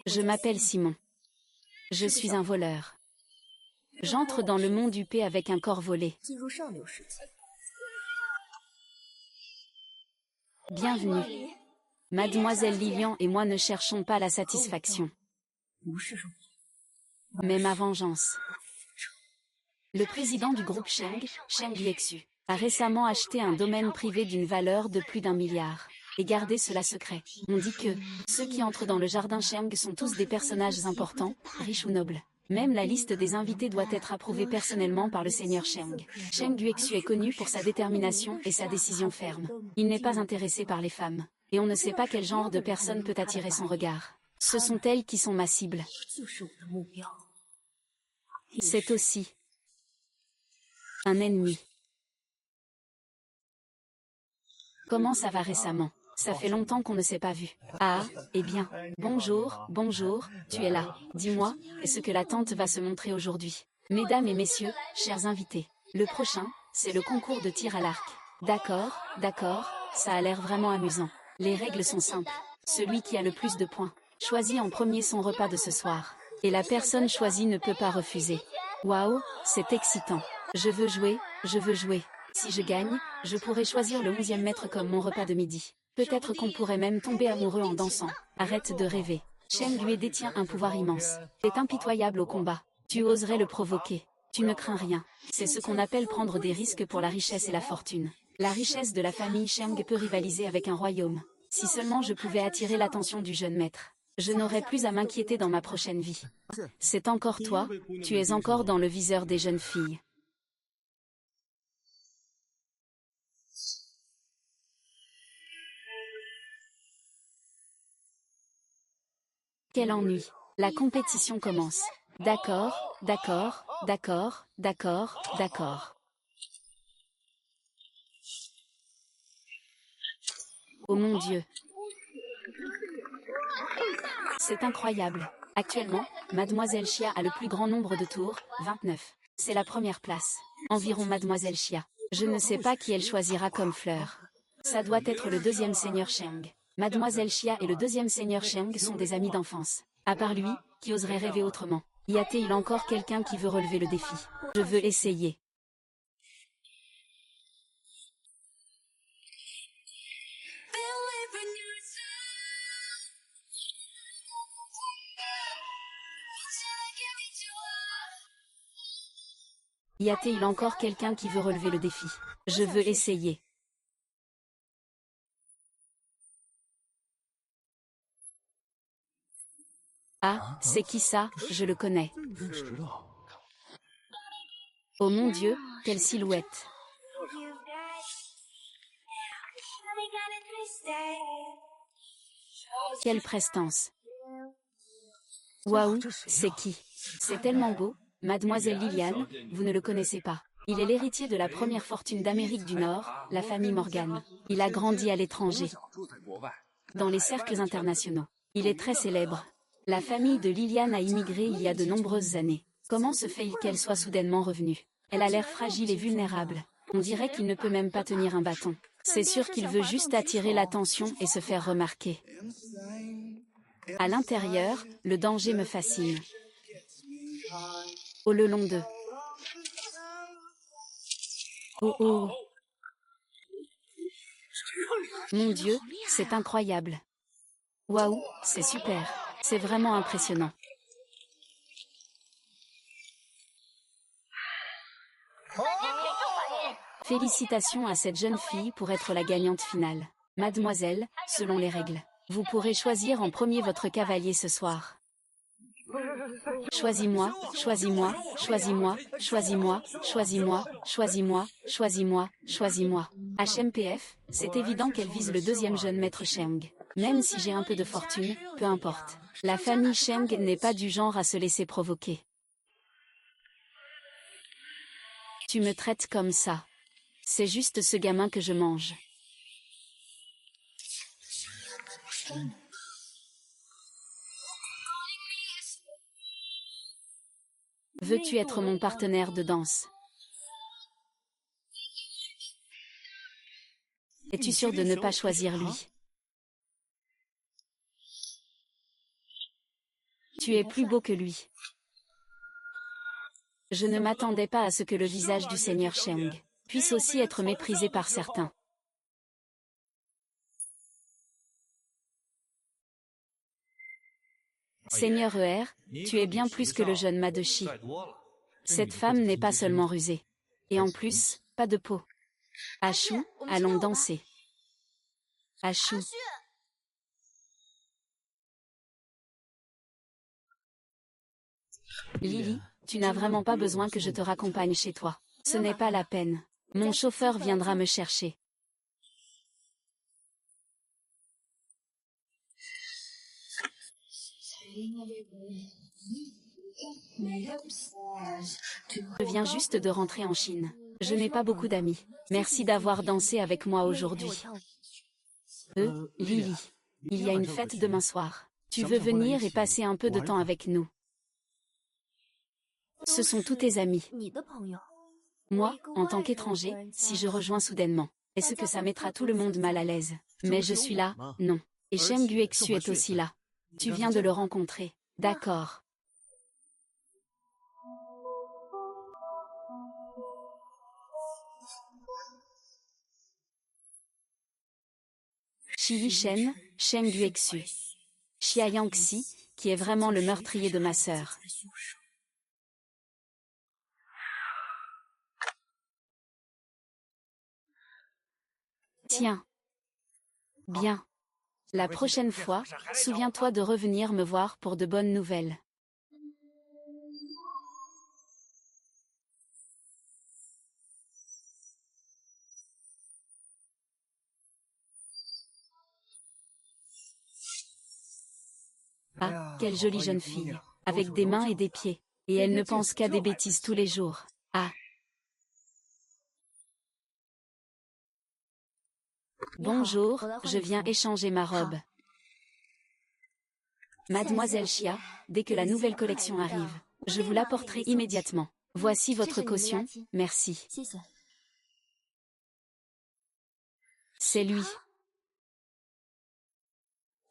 Je m'appelle Simon. Je suis un voleur. J'entre dans le monde UP avec un corps volé. Bienvenue. Mademoiselle Lilian et moi ne cherchons pas la satisfaction, mais ma vengeance. Le président du groupe Sheng, Sheng Yuexu, a récemment acheté un domaine privé d'une valeur de plus d'1 milliard. Et gardé cela secret. On dit que ceux qui entrent dans le jardin Sheng sont tous des personnages importants, riches ou nobles. Même la liste des invités doit être approuvée personnellement par le seigneur Sheng. Sheng Yuexu est connu pour sa détermination et sa décision ferme. Il n'est pas intéressé par les femmes. Et on ne sait pas quel genre de personne peut attirer son regard. Ce sont elles qui sont ma cible. C'est aussi un ennemi. Comment ça va récemment? Ça fait longtemps qu'on ne s'est pas vu. Ah, eh bien, bonjour, bonjour, tu es là. Dis-moi, est-ce que la tante va se montrer aujourd'hui? Mesdames et messieurs, chers invités, le prochain, c'est le concours de tir à l'arc. D'accord, d'accord, ça a l'air vraiment amusant. Les règles sont simples. Celui qui a le plus de points choisit en premier son repas de ce soir. Et la personne choisie ne peut pas refuser. Waouh, c'est excitant. Je veux jouer, je veux jouer. Si je gagne, je pourrais choisir le 11e maître comme mon repas de midi. Peut-être qu'on pourrait même tomber amoureux en dansant. Arrête de rêver. Shen Yue détient un pouvoir immense. C'est impitoyable au combat. Tu oserais le provoquer. Tu ne crains rien. C'est ce qu'on appelle prendre des risques pour la richesse et la fortune. La richesse de la famille Sheng peut rivaliser avec un royaume. Si seulement je pouvais attirer l'attention du jeune maître, je n'aurais plus à m'inquiéter dans ma prochaine vie. C'est encore toi, tu es encore dans le viseur des jeunes filles. Quel ennui. La compétition commence. D'accord, d'accord, d'accord, d'accord, d'accord. Oh mon Dieu. C'est incroyable. Actuellement, Mademoiselle Chia a le plus grand nombre de tours, 29. C'est la première place. Environ Mademoiselle Chia. Je ne sais pas qui elle choisira comme fleur. Ça doit être le deuxième seigneur Sheng. Mademoiselle Chia et le deuxième seigneur Sheng sont des amis d'enfance. À part lui, qui oserait rêver autrement? Y a-t-il encore quelqu'un qui veut relever le défi? Je veux essayer. Y a-t-il encore quelqu'un qui veut relever le défi? Je veux essayer. Ah, c'est qui ça? Je le connais. Oh mon Dieu, quelle silhouette! Quelle prestance! Waouh, c'est qui? C'est tellement beau. Mademoiselle Liliane, vous ne le connaissez pas. Il est l'héritier de la première fortune d'Amérique du Nord, la famille Morgan. Il a grandi à l'étranger, dans les cercles internationaux. Il est très célèbre. La famille de Liliane a immigré il y a de nombreuses années. Comment se fait-il qu'elle soit soudainement revenue? Elle a l'air fragile et vulnérable. On dirait qu'il ne peut même pas tenir un bâton. C'est sûr qu'il veut juste attirer l'attention et se faire remarquer. À l'intérieur, le danger me fascine. Oh le long d'eux. Oh oh. Mon Dieu, c'est incroyable. Waouh, c'est super. C'est vraiment impressionnant. Félicitations à cette jeune fille pour être la gagnante finale. Mademoiselle, selon les règles, vous pourrez choisir en premier votre cavalier ce soir. Choisis-moi, choisis-moi, choisis-moi, choisis-moi, choisis-moi, choisis-moi, choisis-moi, choisis-moi. HMPF, c'est évident qu'elle vise le deuxième jeune maître Sheng. Même si j'ai un peu de fortune, peu importe. La famille Sheng n'est pas du genre à se laisser provoquer. Tu me traites comme ça. C'est juste ce gamin que je mange. Veux-tu être mon partenaire de danse? Es-tu sûr de ne pas choisir lui? Tu es plus beau que lui. Je ne m'attendais pas à ce que le visage du Seigneur Sheng puisse aussi être méprisé par certains. Seigneur Er, tu es bien plus que le jeune Ma de Shi. Cette femme n'est pas seulement rusée. Et en plus, pas de peau. Achou, allons danser. Achou. Lily, tu n'as vraiment pas besoin que je te raccompagne chez toi. Ce n'est pas la peine. Mon chauffeur viendra me chercher. Je viens juste de rentrer en Chine. Je n'ai pas beaucoup d'amis. Merci d'avoir dansé avec moi aujourd'hui. Lily. Il y a une fête demain soir. Tu veux venir et passer un peu de temps avec nous? Ce sont tous tes amis. Moi, en tant qu'étranger, si je rejoins soudainement, est-ce que ça mettra tout le monde mal à l'aise? Mais je suis là, non. Et Shem Guexu est aussi là. Tu viens de le rencontrer. D'accord. Shi Yishen, Shem Guexu. Xia Yangxi, qui est vraiment le meurtrier de ma sœur. Tiens. Bien. La prochaine fois, souviens-toi de revenir me voir pour de bonnes nouvelles. Ah, quelle jolie jeune fille, avec des mains et des pieds. Et elle ne pense qu'à des bêtises tous les jours. Ah. Bonjour, je viens échanger ma robe. Mademoiselle Xia, dès que la nouvelle collection arrive, je vous l'apporterai immédiatement. Voici votre caution, merci. C'est lui.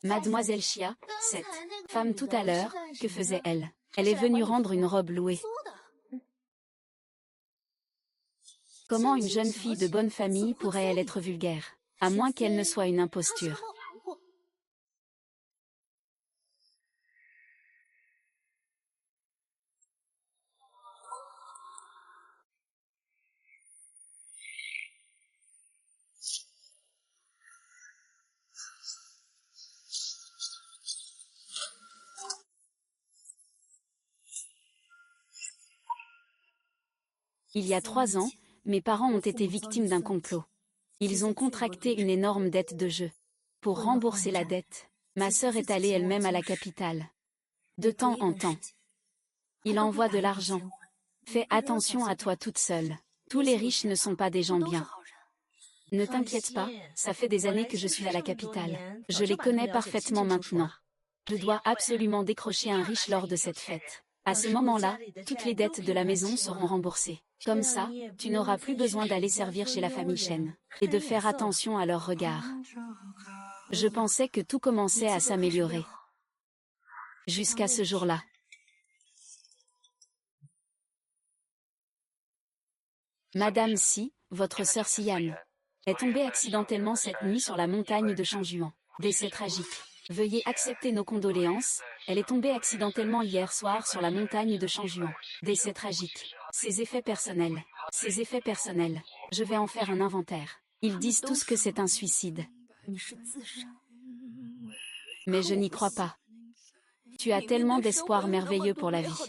Mademoiselle Xia, cette femme tout à l'heure, que faisait-elle? Elle est venue rendre une robe louée. Comment une jeune fille de bonne famille pourrait-elle être vulgaire? À moins qu'elle ne soit une imposture. Il y a 3 ans, mes parents ont été victimes d'un complot. Ils ont contracté une énorme dette de jeu. Pour rembourser la dette, ma sœur est allée elle-même à la capitale. De temps en temps. Il envoie de l'argent. Fais attention à toi toute seule. Tous les riches ne sont pas des gens bien. Ne t'inquiète pas, ça fait des années que je suis à la capitale. Je les connais parfaitement maintenant. Je dois absolument décrocher un riche lors de cette fête. À ce moment-là, toutes les dettes de la maison seront remboursées. Comme ça, tu n'auras plus besoin d'aller servir chez la famille Shen, et de faire attention à leurs regards. Je pensais que tout commençait à s'améliorer. Jusqu'à ce jour-là. Madame Si, votre sœur Sian, est tombée accidentellement cette nuit sur la montagne de Changjuan. Décès tragique. Veuillez accepter nos condoléances, elle est tombée accidentellement hier soir sur la montagne de Changjuan. Décès tragique. Ses effets personnels. Ses effets personnels. Je vais en faire un inventaire. Ils disent tous que c'est un suicide. Mais je n'y crois pas. Tu as tellement d'espoir merveilleux pour la vie.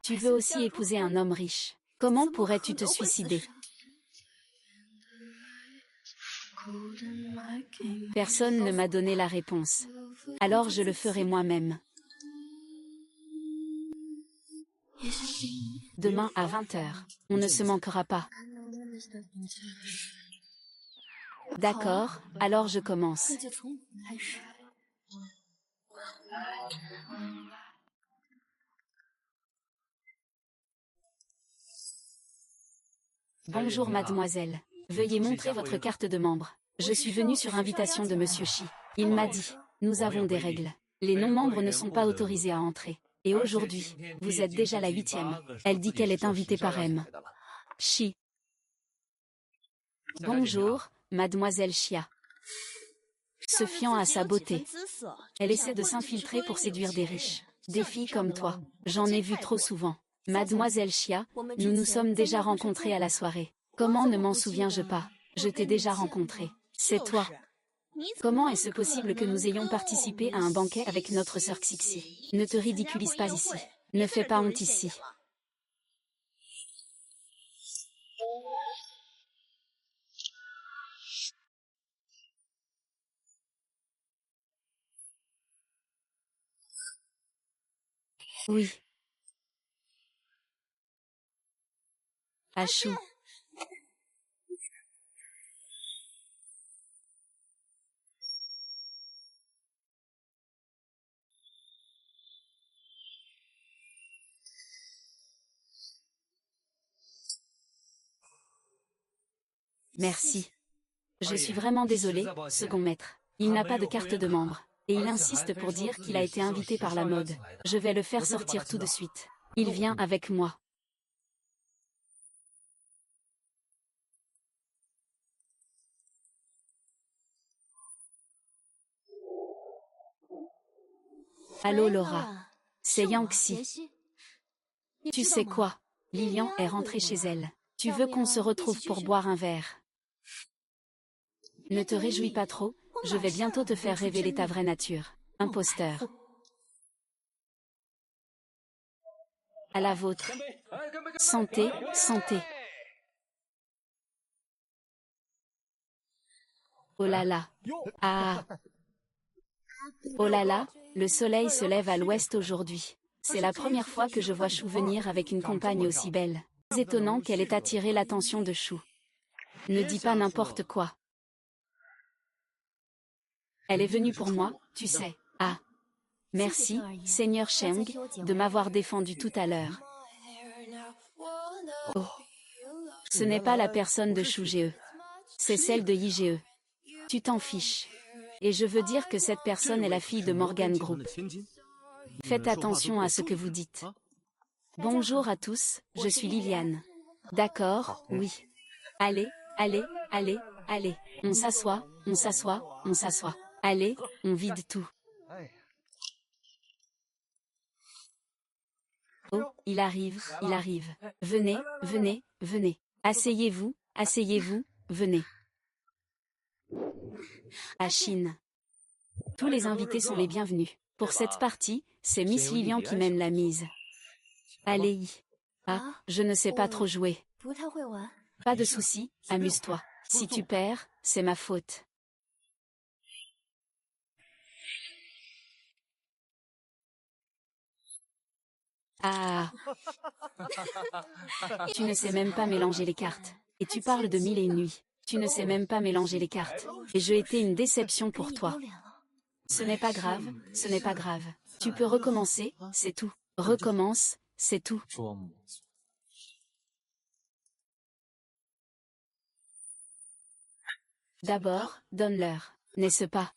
Tu veux aussi épouser un homme riche. Comment pourrais-tu te suicider? Personne ne m'a donné la réponse. Alors je le ferai moi-même. Demain à 20h, on ne se manquera pas. D'accord, alors je commence. Bonjour mademoiselle. Veuillez montrer votre carte de membre. Je suis venu sur invitation de Monsieur Shi. Il m'a dit, nous avons des règles. Les non-membres ne sont pas autorisés à entrer. Et aujourd'hui, vous êtes déjà la 8e. Elle dit qu'elle est invitée par M. Chi. Bonjour, mademoiselle Chia. Se fiant à sa beauté. Elle essaie de s'infiltrer pour séduire des riches. Des filles comme toi. J'en ai vu trop souvent. Mademoiselle Chia, nous nous sommes déjà rencontrés à la soirée. Comment ne m'en souviens-je pas? Je t'ai déjà rencontré. C'est toi. Comment est-ce possible que nous ayons participé à un banquet avec notre sœur Xixi? Ne te ridiculise pas ici. Ne fais pas honte ici. Oui. Achou. Merci. Je suis vraiment désolée, second maître. Il n'a pas de carte de membre. Et il insiste pour dire qu'il a été invité par la mode. Je vais le faire sortir tout de suite. Il vient avec moi. Allô Laura. C'est Yangxi. Tu sais quoi? Lilian est rentrée chez elle. Tu veux qu'on se retrouve pour boire un verre? Ne te réjouis pas trop, je vais bientôt te faire révéler ta vraie nature. Imposteur. À la vôtre. Santé, santé. Oh là là. Ah. Oh là là, le soleil se lève à l'ouest aujourd'hui. C'est la première fois que je vois Chou venir avec une compagne aussi belle. C'est étonnant qu'elle ait attiré l'attention de Chou. Ne dis pas n'importe quoi. Elle est venue pour moi, tu sais. Ah. Merci, Seigneur Sheng, de m'avoir défendu tout à l'heure. Oh. Ce n'est pas la personne de Chou Ge. C'est celle de Yi Ge. Tu t'en fiches. Et je veux dire que cette personne est la fille de Morgan Group. Faites attention à ce que vous dites. Bonjour à tous, je suis Liliane. D'accord, oui. Allez, allez, allez, allez. On s'assoit, on s'assoit, on s'assoit. Allez, on vide tout. Oh, il arrive, il arrive. Venez, venez, venez. Asseyez-vous, asseyez-vous, venez. À Chine. Tous les invités sont les bienvenus. Pour cette partie, c'est Miss Lilian qui mène la mise. Allez. Ah, je ne sais pas trop jouer. Pas de souci, amuse-toi. Si tu perds, c'est ma faute. Ah. Tu ne sais même pas mélanger les cartes. Et tu parles de 1001 nuits. Tu ne sais même pas mélanger les cartes. Et j'ai été une déception pour toi. Ce n'est pas grave, ce n'est pas grave. Tu peux recommencer, c'est tout. Recommence, c'est tout. D'abord, donne-leur, n'est-ce pas?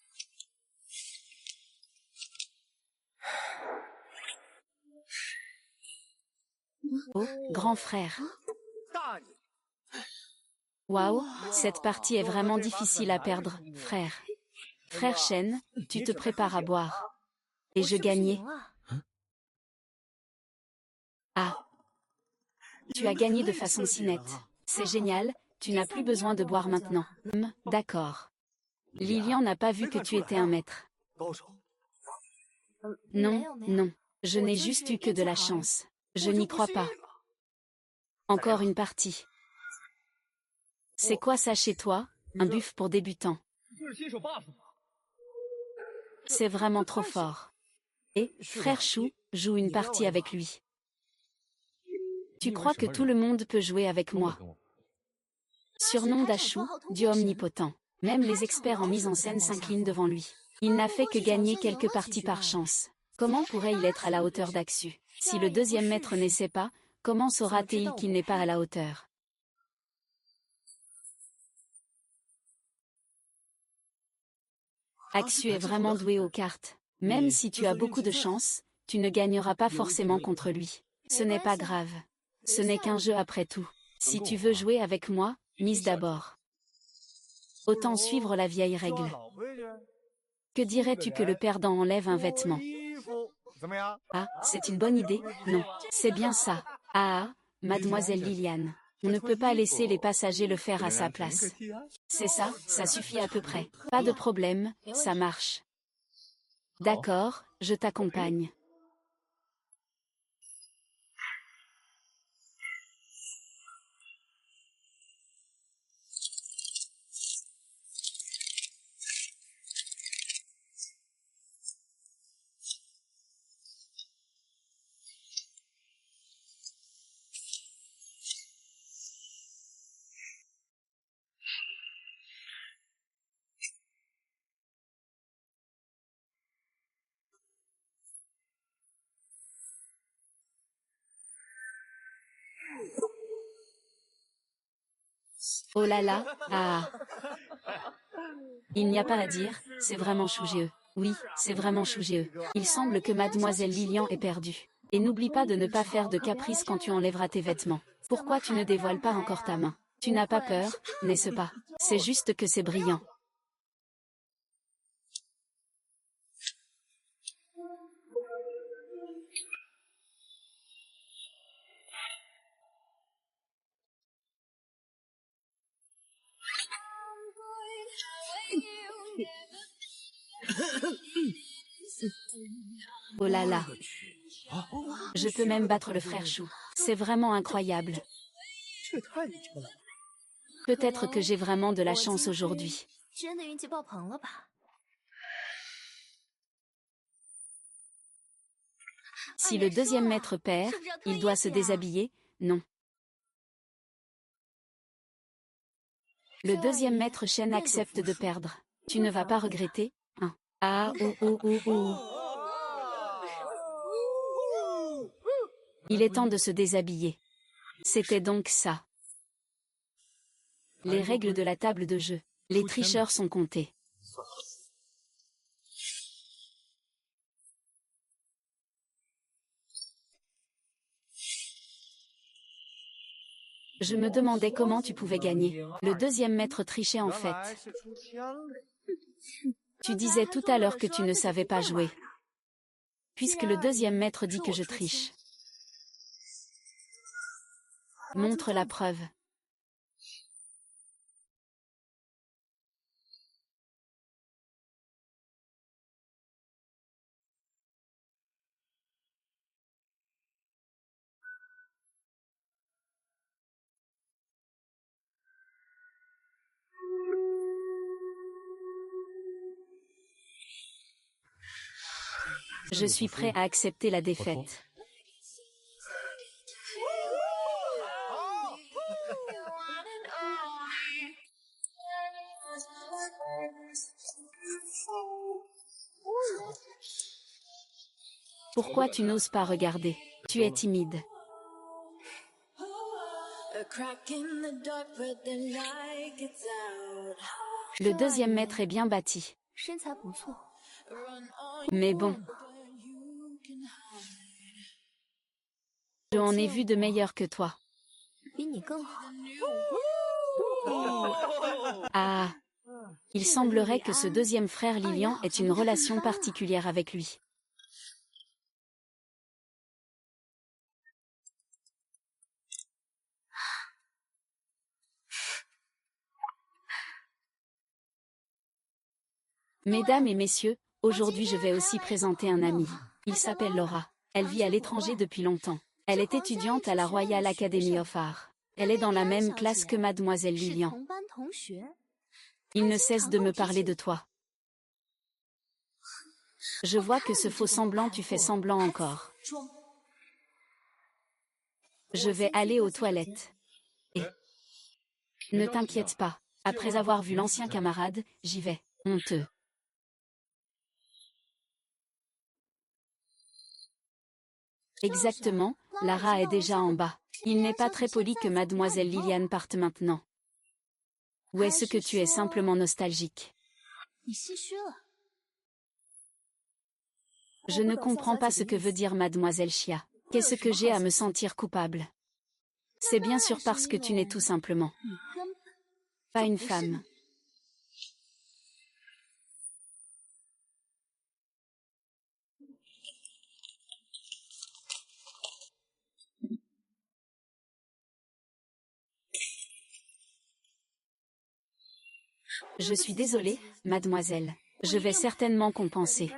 Oh, grand frère. Waouh, cette partie est vraiment difficile à perdre, frère. Frère Shen, tu te prépares à boire. Et je gagnais. Ah. Tu as gagné de façon si nette. C'est génial, tu n'as plus besoin de boire maintenant. D'accord. Lilian n'a pas vu que tu étais un maître. Non, non. Je n'ai juste eu que de la chance. Je n'y crois pas. Encore une partie. C'est quoi ça chez toi? Un buff pour débutants. C'est vraiment trop fort. Et, frère Chou, joue une partie avec lui. Tu crois que tout le monde peut jouer avec moi? Surnom d'Achou, dieu omnipotent. Même les experts en mise en scène s'inclinent devant lui. Il n'a fait que gagner quelques parties par chance. Comment pourrait-il être à la hauteur d'Axu? Si le deuxième maître n'essaie pas, comment saura-t-il qu'il n'est pas à la hauteur? Axu est vraiment doué aux cartes. Même si tu as beaucoup de chance, tu ne gagneras pas forcément contre lui. Ce n'est pas grave. Ce n'est qu'un jeu après tout. Si tu veux jouer avec moi, mise d'abord. Autant suivre la vieille règle. Que dirais-tu que le perdant enlève un vêtement? Ah, c'est une bonne idée, non. C'est bien ça. Ah, mademoiselle Liliane. On ne peut pas laisser les passagers le faire à sa place. C'est ça, ça suffit à peu près. Pas de problème, ça marche. D'accord, je t'accompagne. Oh là là, ah. Il n'y a pas à dire, c'est vraiment chougieux. Oui, c'est vraiment chougieux. Il semble que mademoiselle Lilian est perdue. Et n'oublie pas de ne pas faire de caprices quand tu enlèveras tes vêtements. Pourquoi tu ne dévoiles pas encore ta main? Tu n'as pas peur, n'est-ce pas? C'est juste que c'est brillant. Oh là là. Je peux même battre le frère Chou. C'est vraiment incroyable. Peut-être que j'ai vraiment de la chance aujourd'hui. Si le deuxième maître perd, il doit se déshabiller, non. Le deuxième maître Shen accepte de perdre. Tu ne vas pas regretter, hein? Ah, oh, oh, oh, oh. Il est temps de se déshabiller. C'était donc ça. Les règles de la table de jeu. Les tricheurs sont comptés. Je me demandais comment tu pouvais gagner. Le deuxième maître trichait en fait. Tu disais tout à l'heure que tu ne savais pas jouer. Puisque le deuxième maître dit que je triche. Montre la preuve. Je suis prêt à accepter la défaite. Pourquoi tu n'oses pas regarder? Tu es timide. Le deuxième maître est bien bâti. Mais bon. Je en ai vu de meilleurs que toi. Ah. Il semblerait que ce deuxième frère Lilian ait une relation particulière avec lui. Mesdames et messieurs, aujourd'hui je vais aussi présenter un ami. Il s'appelle Laura. Elle vit à l'étranger depuis longtemps. Elle est étudiante à la Royal Academy of Art. Elle est dans la même classe que mademoiselle Lilian. Il ne cesse de me parler de toi. Je vois que ce faux semblant tu fais semblant encore. Je vais aller aux toilettes. Et ne t'inquiète pas, après avoir vu l'ancien camarade, j'y vais, honteux. Exactement, Lara est déjà en bas. Il n'est pas très poli que mademoiselle Liliane parte maintenant. Ou est-ce que tu es simplement nostalgique? Je ne comprends pas ce que veut dire mademoiselle Chia. Qu'est-ce que j'ai à me sentir coupable? C'est bien sûr parce que tu n'es tout simplement pas une femme. Je suis désolée, mademoiselle. Je vais certainement compenser.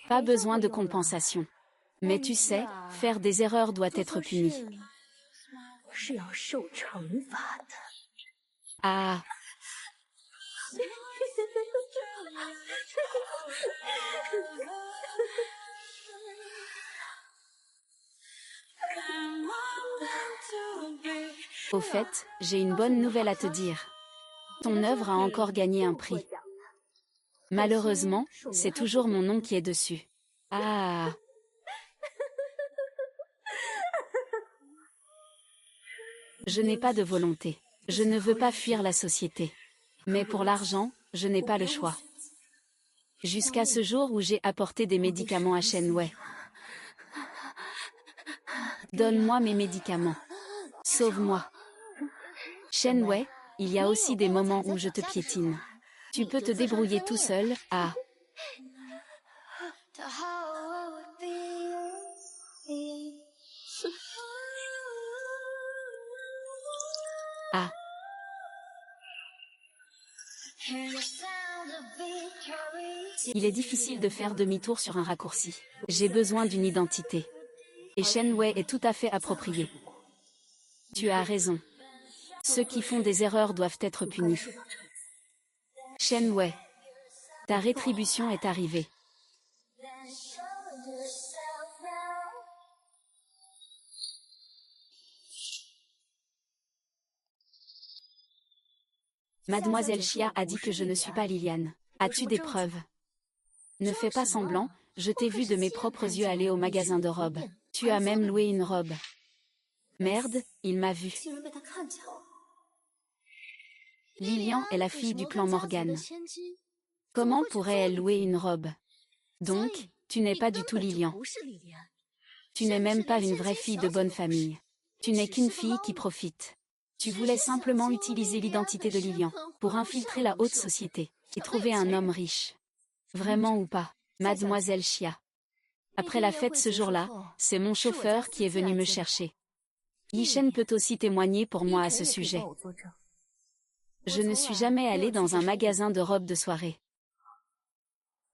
Pas besoin de compensation. Mais tu sais, faire des erreurs doit être puni. Ah. Au fait, j'ai une bonne nouvelle à te dire. Ton œuvre a encore gagné un prix. Malheureusement, c'est toujours mon nom qui est dessus. Ah. Je n'ai pas de volonté. Je ne veux pas fuir la société. Mais pour l'argent, je n'ai pas le choix. Jusqu'à ce jour où j'ai apporté des médicaments à Shen Wei. Donne-moi mes médicaments. Sauve-moi. Shen Wei, il y a aussi des moments où je te piétine. Tu peux te débrouiller tout seul, ah. Ah. Il est difficile de faire demi-tour sur un raccourci. J'ai besoin d'une identité. Et Shen Wei est tout à fait approprié. Tu as raison. Ceux qui font des erreurs doivent être punis. Shen Wei, ta rétribution est arrivée. Mademoiselle Chia a dit que je ne suis pas Liliane. As-tu des preuves? Ne fais pas semblant, je t'ai vu de mes propres yeux aller au magasin de robes. Tu as même loué une robe. Merde, il m'a vu. Lilian est la fille du clan Morgan. Comment pourrait-elle louer une robe? Donc, tu n'es pas du tout Lilian. Tu n'es même pas une vraie fille de bonne famille. Tu n'es qu'une fille qui profite. Tu voulais simplement utiliser l'identité de Lilian pour infiltrer la haute société et trouver un homme riche. Vraiment ou pas, mademoiselle Chia. Après la fête ce jour-là, c'est mon chauffeur qui est venu me chercher. Yishen peut aussi témoigner pour moi à ce sujet. Je ne suis jamais allée dans un magasin de robes de soirée.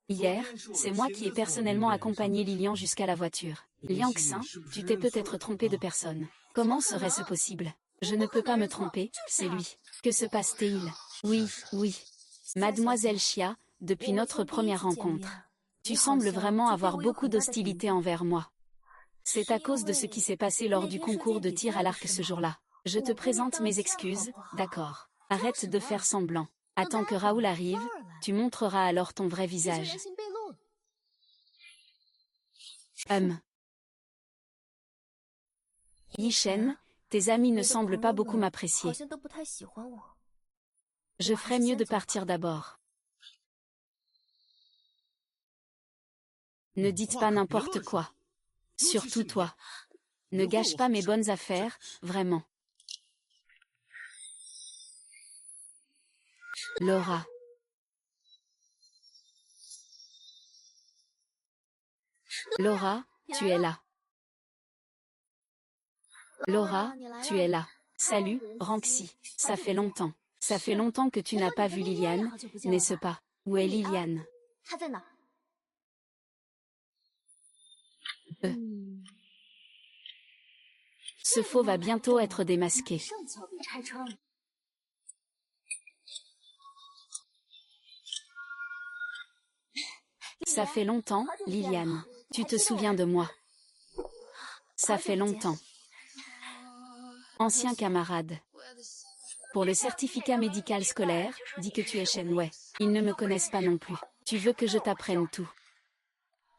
Hier, c'est moi qui ai personnellement accompagné Lilian jusqu'à la voiture. Liang Xin, tu t'es peut-être trompé de personne. Comment serait-ce possible? Je ne peux pas me tromper, c'est lui. Que se passe-t-il? Oui, oui. Mademoiselle Chia, depuis notre première rencontre. Tu sembles vraiment avoir beaucoup d'hostilité envers moi. C'est à cause de ce qui s'est passé lors du concours de tir à l'arc ce jour-là. Je te présente mes excuses, d'accord. Arrête de faire semblant. Attends que Raoul arrive, tu montreras alors ton vrai visage. Yishen, tes amis ne semblent pas beaucoup m'apprécier. Je ferais mieux de partir d'abord. Ne dites pas n'importe quoi. Surtout toi. Ne gâche pas mes bonnes affaires, vraiment. Laura. Laura, tu es là. Laura, tu es là. Salut, Ranxi. Ça fait longtemps. Ça fait longtemps que tu n'as pas vu Liliane, n'est-ce pas? Où est Liliane? Ce faux va bientôt être démasqué. Ça fait longtemps, Liliane. Tu te souviens de moi? Ça fait longtemps. Ancien camarade. Pour le certificat médical scolaire, dis que tu es Shen Wei. Ils ne me connaissent pas non plus. Tu veux que je t'apprenne tout?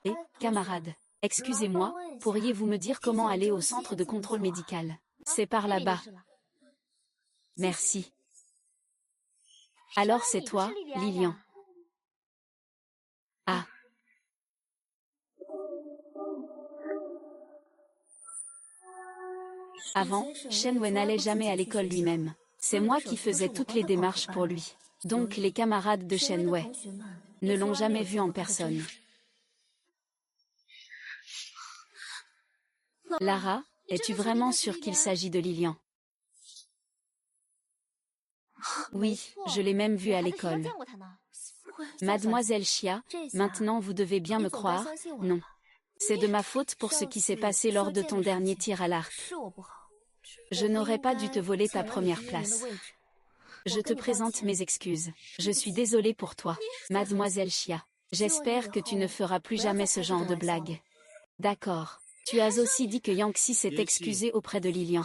Et, camarade, excusez-moi, pourriez-vous me dire comment aller au centre de contrôle médical? C'est par là-bas. Merci. Alors c'est toi, Lilian. Avant, Shen Wei n'allait jamais à l'école lui-même. C'est moi qui faisais toutes les démarches pour lui. Donc les camarades de Shen Wei ne l'ont jamais vu en personne. Lara, es-tu vraiment sûre qu'il s'agit de Lilian? Oui, je l'ai même vu à l'école. Mademoiselle Xia, maintenant vous devez bien me croire, non. C'est de ma faute pour ce qui s'est passé lors de ton dernier tir à l'arc. Je n'aurais pas dû te voler ta première place. Je te présente mes excuses. Je suis désolée pour toi, Mademoiselle Xia. J'espère que tu ne feras plus jamais ce genre de blague. D'accord. Tu as aussi dit que Yangxi s'est excusé auprès de Lilian.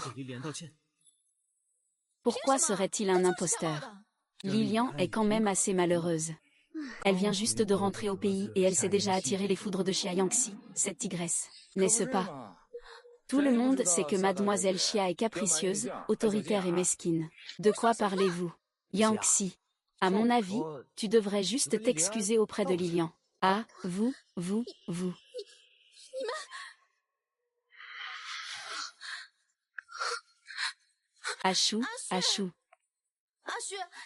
Pourquoi serait-il un imposteur? Lilian est quand même assez malheureuse. Elle vient juste de rentrer au pays et elle s'est déjà attiré les foudres de Xia Yangxi, cette tigresse. N'est-ce pas? Tout le monde sait que Mademoiselle Xia est capricieuse, autoritaire et mesquine. De quoi parlez-vous? Yangxi. À mon avis, tu devrais juste t'excuser auprès de Lilian. Ah, vous. Achou.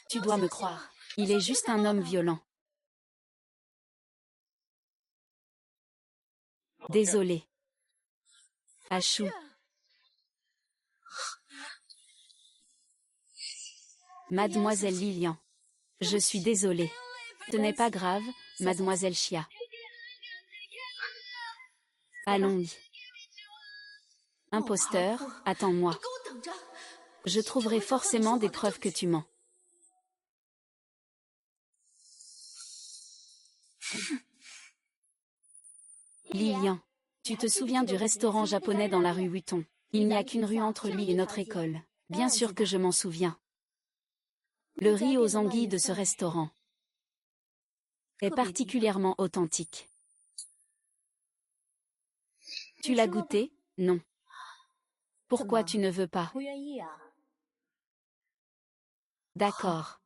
Tu dois me croire. Il est juste un homme violent. Désolé. Achou. Mademoiselle Lilian. Je suis désolée. Ce n'est pas grave, Mademoiselle Xia. Allons-y. Imposteur, attends-moi. Je trouverai forcément des preuves que tu mens. Lilian, tu te souviens du restaurant japonais dans la rue Vuitton? Il n'y a qu'une rue entre lui et notre école. Bien sûr que je m'en souviens. Le riz aux anguilles de ce restaurant est particulièrement authentique. Tu l'as goûté? Non. Pourquoi tu ne veux pas? D'accord.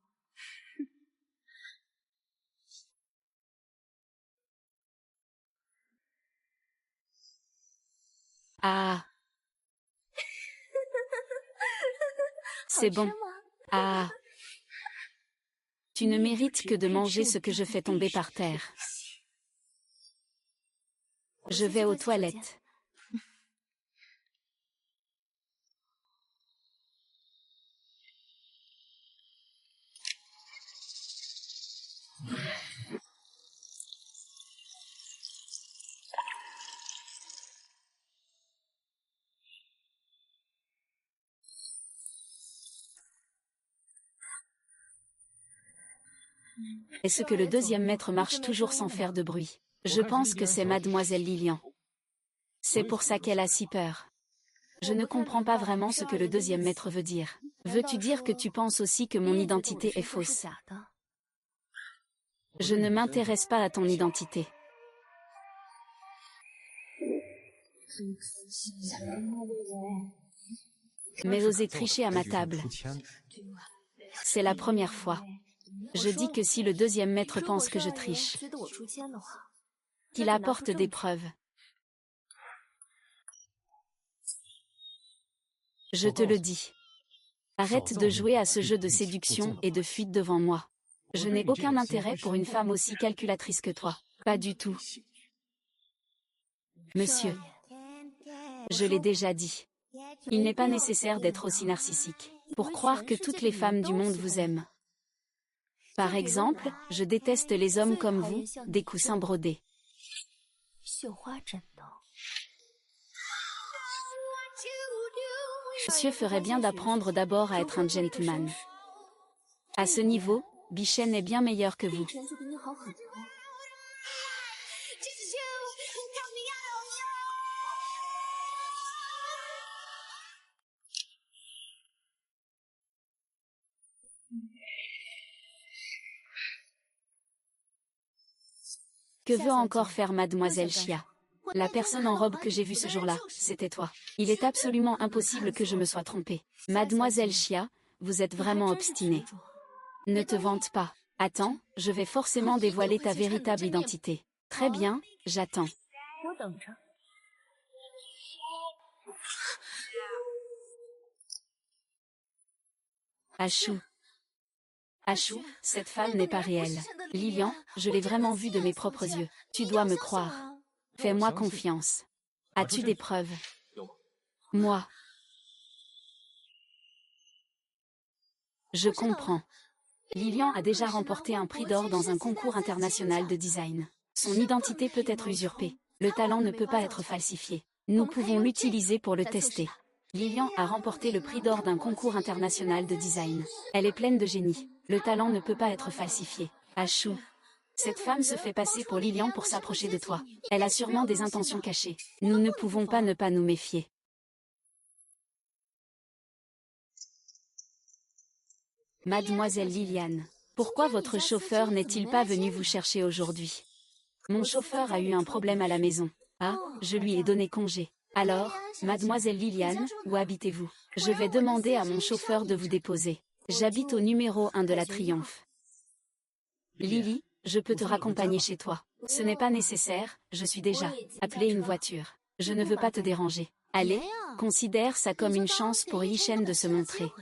Ah. C'est bon. Ah. Tu ne mérites que de manger ce que je fais tomber par terre. Je vais aux toilettes. Est-ce que le deuxième maître marche toujours sans faire de bruit? Je pense que c'est Mademoiselle Lilian. C'est pour ça qu'elle a si peur. Je ne comprends pas vraiment ce que le deuxième maître veut dire. Veux-tu dire que tu penses aussi que mon identité est fausse? Je ne m'intéresse pas à ton identité. Mais oser tricher à ma table. C'est la première fois. Je dis que si le deuxième maître pense que je triche, qu'il apporte des preuves. Je te le dis. Arrête de jouer à ce jeu de séduction et de fuite devant moi. Je n'ai aucun intérêt pour une femme aussi calculatrice que toi. Pas du tout. Monsieur. Je l'ai déjà dit. Il n'est pas nécessaire d'être aussi narcissique pour croire que toutes les femmes du monde vous aiment. Par exemple, je déteste les hommes comme vous, des coussins brodés. Monsieur ferait bien d'apprendre d'abord à être un gentleman. À ce niveau, Bichen est bien meilleur que vous. Que veut encore faire Mademoiselle Xia? La personne en robe que j'ai vue ce jour-là, c'était toi. Il est absolument impossible que je me sois trompée. Mademoiselle Xia, vous êtes vraiment obstinée. Ne te vante pas. Attends, je vais forcément dévoiler ta véritable identité. Très bien, j'attends. Achou. Achou, cette femme n'est pas réelle. Lilian, je l'ai vraiment vue de mes propres yeux. Tu dois me croire. Fais-moi confiance. As-tu des preuves? Moi. Je comprends. Lilian a déjà remporté un prix d'or dans un concours international de design. Son identité peut être usurpée. Le talent ne peut pas être falsifié. Nous pouvons l'utiliser pour le tester. Lilian a remporté le prix d'or d'un concours international de design. Elle est pleine de génie. Le talent ne peut pas être falsifié. Achou. Cette femme se fait passer pour Lilian pour s'approcher de toi. Elle a sûrement des intentions cachées. Nous ne pouvons pas ne pas nous méfier. Mademoiselle Liliane, pourquoi votre chauffeur n'est-il pas venu vous chercher aujourd'hui? Mon chauffeur a eu un problème à la maison. Ah, je lui ai donné congé. Alors, Mademoiselle Liliane, où habitez-vous? Je vais demander à mon chauffeur de vous déposer. J'habite au numéro 1 de la Triomphe. Lily, je peux te raccompagner chez toi. Ce n'est pas nécessaire, je suis déjà appelé une voiture. Je ne veux pas te déranger. Allez, considère ça comme une chance pour Yishen de se montrer.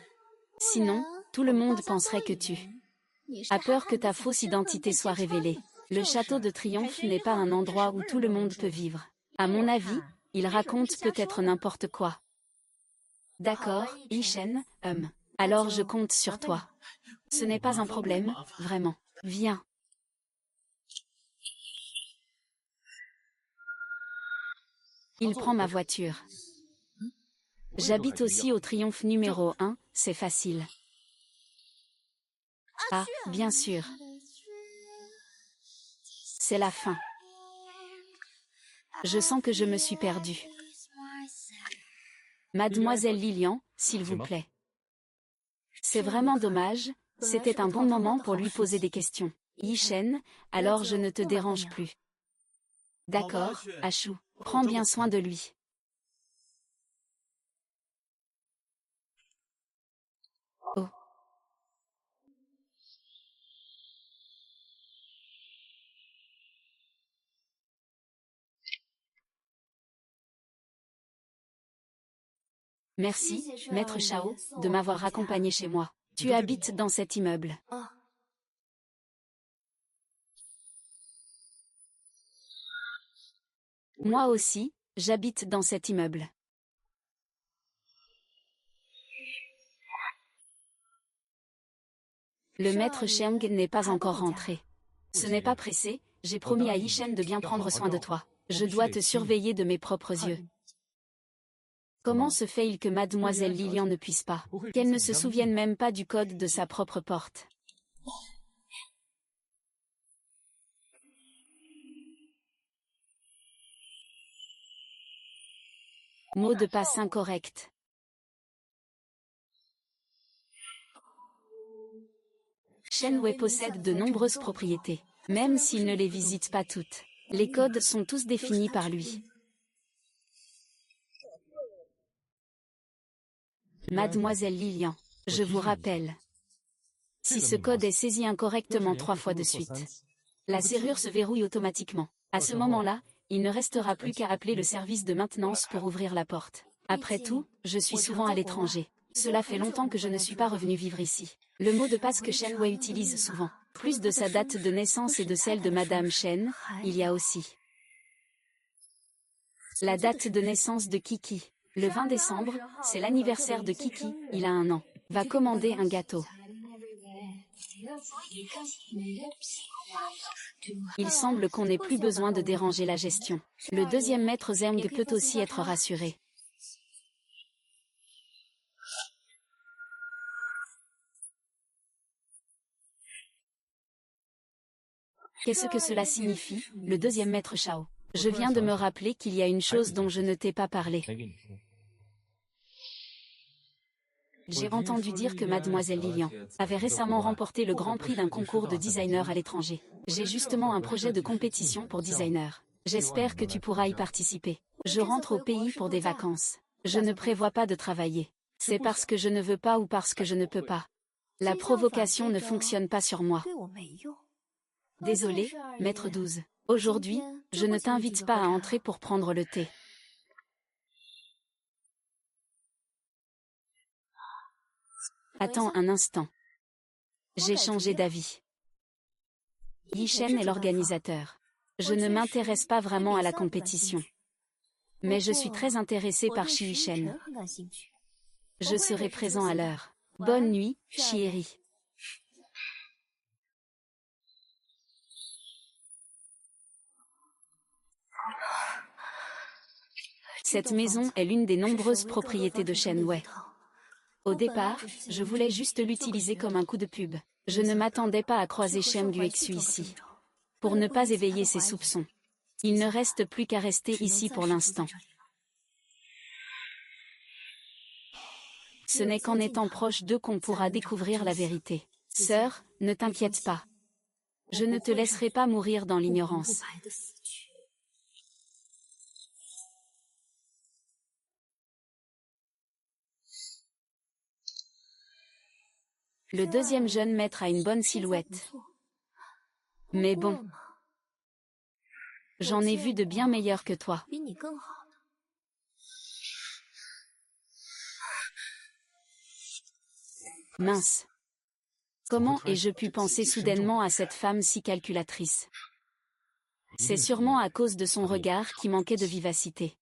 Sinon, tout le monde penserait que tu as peur que ta fausse identité soit révélée. Le château de Triomphe n'est pas un endroit où tout le monde peut vivre. À mon avis, il raconte peut-être n'importe quoi. D'accord, Yishen, alors je compte sur toi. Ce n'est pas un problème, vraiment. Viens. Il prend ma voiture. J'habite aussi au Triomphe numéro 1, c'est facile. Ah, bien sûr. C'est la fin. Je sens que je me suis perdue. Mademoiselle Lilian, s'il vous plaît. C'est vraiment dommage, c'était un bon moment pour lui poser des questions. Yishen, alors je ne te dérange plus. D'accord, Achou, prends bien soin de lui. Oh. Merci, Maître Chao, de m'avoir accompagné chez moi. Tu habites dans cet immeuble. Moi aussi, j'habite dans cet immeuble. Le maître Cheng n'est pas encore rentré. Ce n'est pas pressé, j'ai promis à Yishen de bien prendre soin de toi. Je dois te surveiller de mes propres yeux. Comment se fait-il que Mademoiselle Lilian ne puisse pas, qu'elle ne se souvienne même pas du code de sa propre porte? Mot de passe incorrect. Shenwei possède de nombreuses propriétés, même s'il ne les visite pas toutes. Les codes sont tous définis par lui. Mademoiselle Lilian, je vous rappelle. Si ce code est saisi incorrectement 3 fois de suite, la serrure se verrouille automatiquement. À ce moment-là, il ne restera plus qu'à appeler le service de maintenance pour ouvrir la porte. Après tout, je suis souvent à l'étranger. Cela fait longtemps que je ne suis pas revenu vivre ici. Le mot de passe que Shenwei utilise souvent, plus de sa date de naissance et de celle de Madame Shen, il y a aussi la date de naissance de Kiki. Le 20 décembre, c'est l'anniversaire de Kiki, il a 1 an. Va commander un gâteau. Il semble qu'on n'ait plus besoin de déranger la gestion. Le deuxième maître Zeng peut aussi être rassuré. Qu'est-ce que cela signifie, le deuxième maître Chao? Je viens de me rappeler qu'il y a une chose dont je ne t'ai pas parlé. J'ai entendu dire que Mademoiselle Lilian avait récemment remporté le grand prix d'un concours de designer à l'étranger. J'ai justement un projet de compétition pour designer. J'espère que tu pourras y participer. Je rentre au pays pour des vacances. Je ne prévois pas de travailler. C'est parce que je ne veux pas ou parce que je ne peux pas. La provocation ne fonctionne pas sur moi. Désolé, maître 12. Aujourd'hui, je ne t'invite pas à entrer pour prendre le thé. Attends un instant. J'ai changé d'avis. Yi Shen est l'organisateur. Je ne m'intéresse pas vraiment à la compétition. Mais je suis très intéressée par Shi Yishen. Je serai présent à l'heure. Bonne nuit, chérie. Cette maison est l'une des nombreuses propriétés de Shen Wei. Au départ, je voulais juste l'utiliser comme un coup de pub. Je ne m'attendais pas à croiser Shen Guexu ici. Pour ne pas éveiller ses soupçons. Il ne reste plus qu'à rester ici pour l'instant. Ce n'est qu'en étant proche d'eux qu'on pourra découvrir la vérité. Sœur, ne t'inquiète pas. Je ne te laisserai pas mourir dans l'ignorance. Le deuxième jeune maître a une bonne silhouette. Mais bon. J'en ai vu de bien meilleurs que toi. Mince. Comment ai-je pu penser soudainement à cette femme si calculatrice? C'est sûrement à cause de son regard qui manquait de vivacité.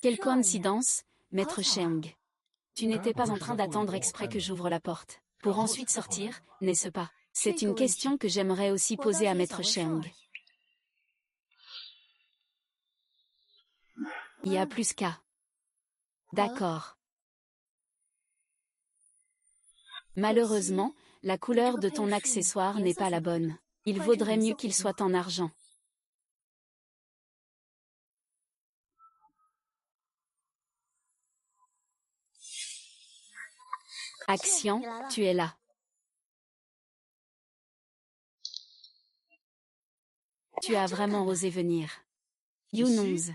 Quelle coïncidence, maître Sheng. Tu n'étais pas en train d'attendre exprès que j'ouvre la porte, pour ensuite sortir, n'est-ce pas? C'est une question que j'aimerais aussi poser à maître Sheng. Il y a plus qu'à. D'accord. Malheureusement, la couleur de ton accessoire n'est pas la bonne. Il vaudrait mieux qu'il soit en argent. Action, tu es là. Tu as vraiment osé venir. Yunonz.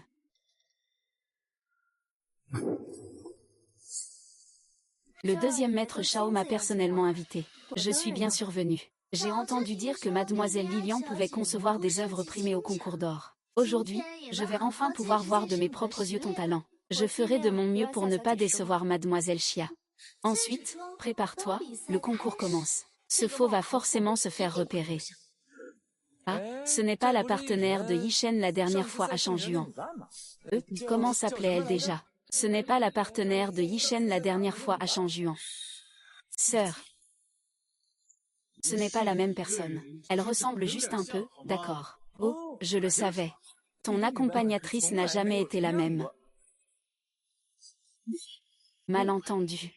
Le deuxième maître Shao m'a personnellement invité. Je suis bien sûr venue. J'ai entendu dire que mademoiselle Lilian pouvait concevoir des œuvres primées au concours d'or. Aujourd'hui, je vais enfin pouvoir voir de mes propres yeux ton talent. Je ferai de mon mieux pour ne pas décevoir mademoiselle Xia. Ensuite, prépare-toi, le concours commence. Ce faux va forcément se faire repérer. Ah, ce n'est pas la partenaire de Yi Shen la dernière fois à Changjuan. Comment s'appelait-elle déjà? Ce n'est pas la partenaire de Yi Shen la dernière fois à Changjuan. Sœur. Ce n'est pas la même personne. Elle ressemble juste un peu, d'accord. Oh, je le savais. Ton accompagnatrice n'a jamais été la même. Malentendu.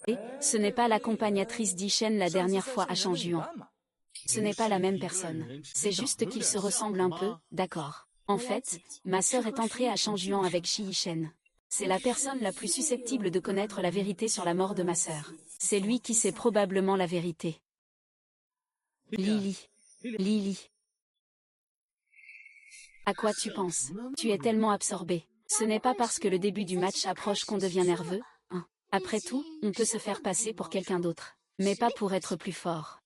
Et, ce n'est pas l'accompagnatrice d'Yi Shen la dernière fois à Changjuan. Ce n'est pas la même personne. C'est juste qu'ils se ressemblent un peu, d'accord. En fait, ma sœur est entrée à Changjuan avec Shi Yishen. C'est la personne la plus susceptible de connaître la vérité sur la mort de ma sœur. C'est lui qui sait probablement la vérité. Lily. Lily. À quoi tu penses? Tu es tellement absorbée. Ce n'est pas parce que le début du match approche qu'on devient nerveux, hein. Après tout, on peut se faire passer pour quelqu'un d'autre. Mais pas pour être plus fort.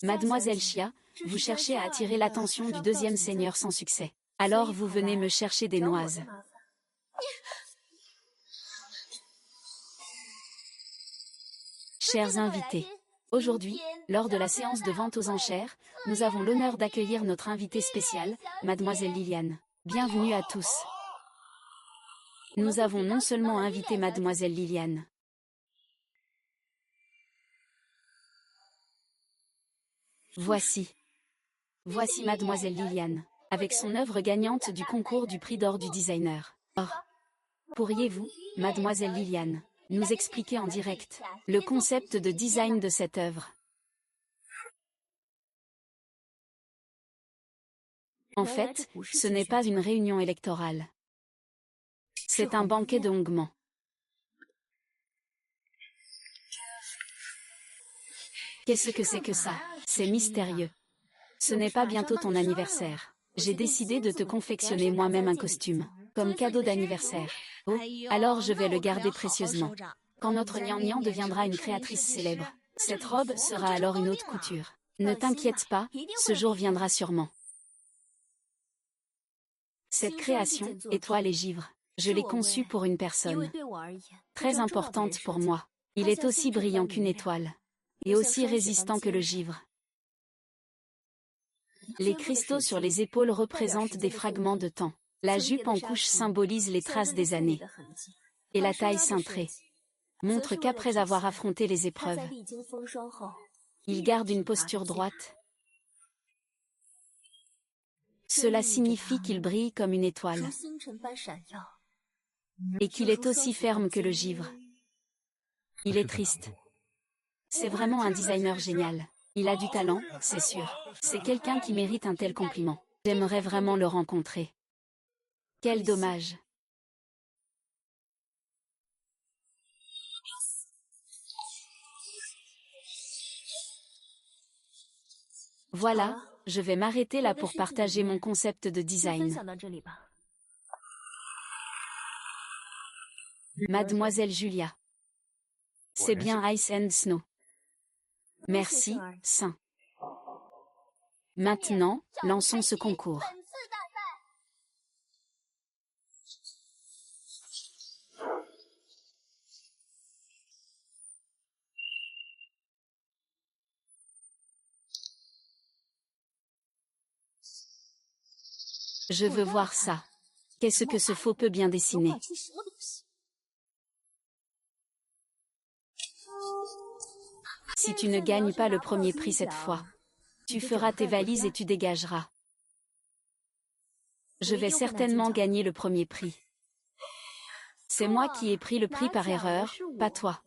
Mademoiselle Xia, vous cherchez à attirer l'attention du deuxième seigneur sans succès. Alors vous venez me chercher des noises. Chers invités, aujourd'hui, lors de la séance de vente aux enchères, nous avons l'honneur d'accueillir notre invitée spéciale, Mademoiselle Liliane. Bienvenue à tous. Nous avons non seulement invité Mademoiselle Liliane. Voici Mademoiselle Liliane, avec son œuvre gagnante du concours du prix d'or du designer. Or, pourriez-vous, Mademoiselle Liliane, nous expliquer en direct le concept de design de cette œuvre? En fait, ce n'est pas une réunion électorale. C'est un banquet de hongement. Qu'est-ce que c'est que ça? C'est mystérieux. Ce n'est pas bientôt ton anniversaire. J'ai décidé de te confectionner moi-même un costume. comme cadeau d'anniversaire. Oh, alors je vais le garder précieusement. Quand notre Nian deviendra une créatrice célèbre, cette robe sera alors une haute couture. Ne t'inquiète pas, ce jour viendra sûrement. Cette création, étoile et givre, je l'ai conçue pour une personne très importante pour moi. Il est aussi brillant qu'une étoile, et aussi résistant que le givre. Les cristaux sur les épaules représentent des fragments de temps. La jupe en couche symbolise les traces des années. Et la taille cintrée montre qu'après avoir affronté les épreuves, il garde une posture droite. Cela signifie qu'il brille comme une étoile et qu'il est aussi ferme que le givre. Il est triste. C'est vraiment un designer génial. Il a du talent, c'est sûr. C'est quelqu'un qui mérite un tel compliment. J'aimerais vraiment le rencontrer. Quel dommage. Voilà, je vais m'arrêter là pour partager mon concept de design. Mademoiselle Julia. C'est bien Ice and Snow. Merci, Saint. Maintenant, lançons ce concours. Je veux voir ça. Qu'est-ce que ce faux peut bien dessiner? Si tu ne gagnes pas le premier prix cette fois, tu feras tes valises et tu dégageras. Je vais certainement gagner le premier prix. C'est moi qui ai pris le prix par erreur, pas toi.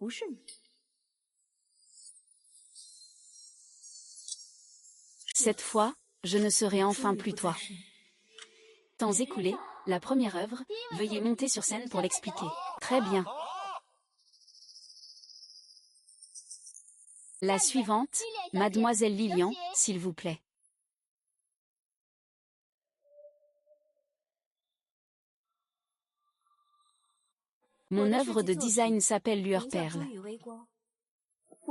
Cette fois, je ne serai enfin plus toi. Temps écoulé, la première œuvre, veuillez monter sur scène pour l'expliquer. Très bien. La suivante, Mademoiselle Lilian, s'il vous plaît. Mon œuvre de design s'appelle Lueur Perle.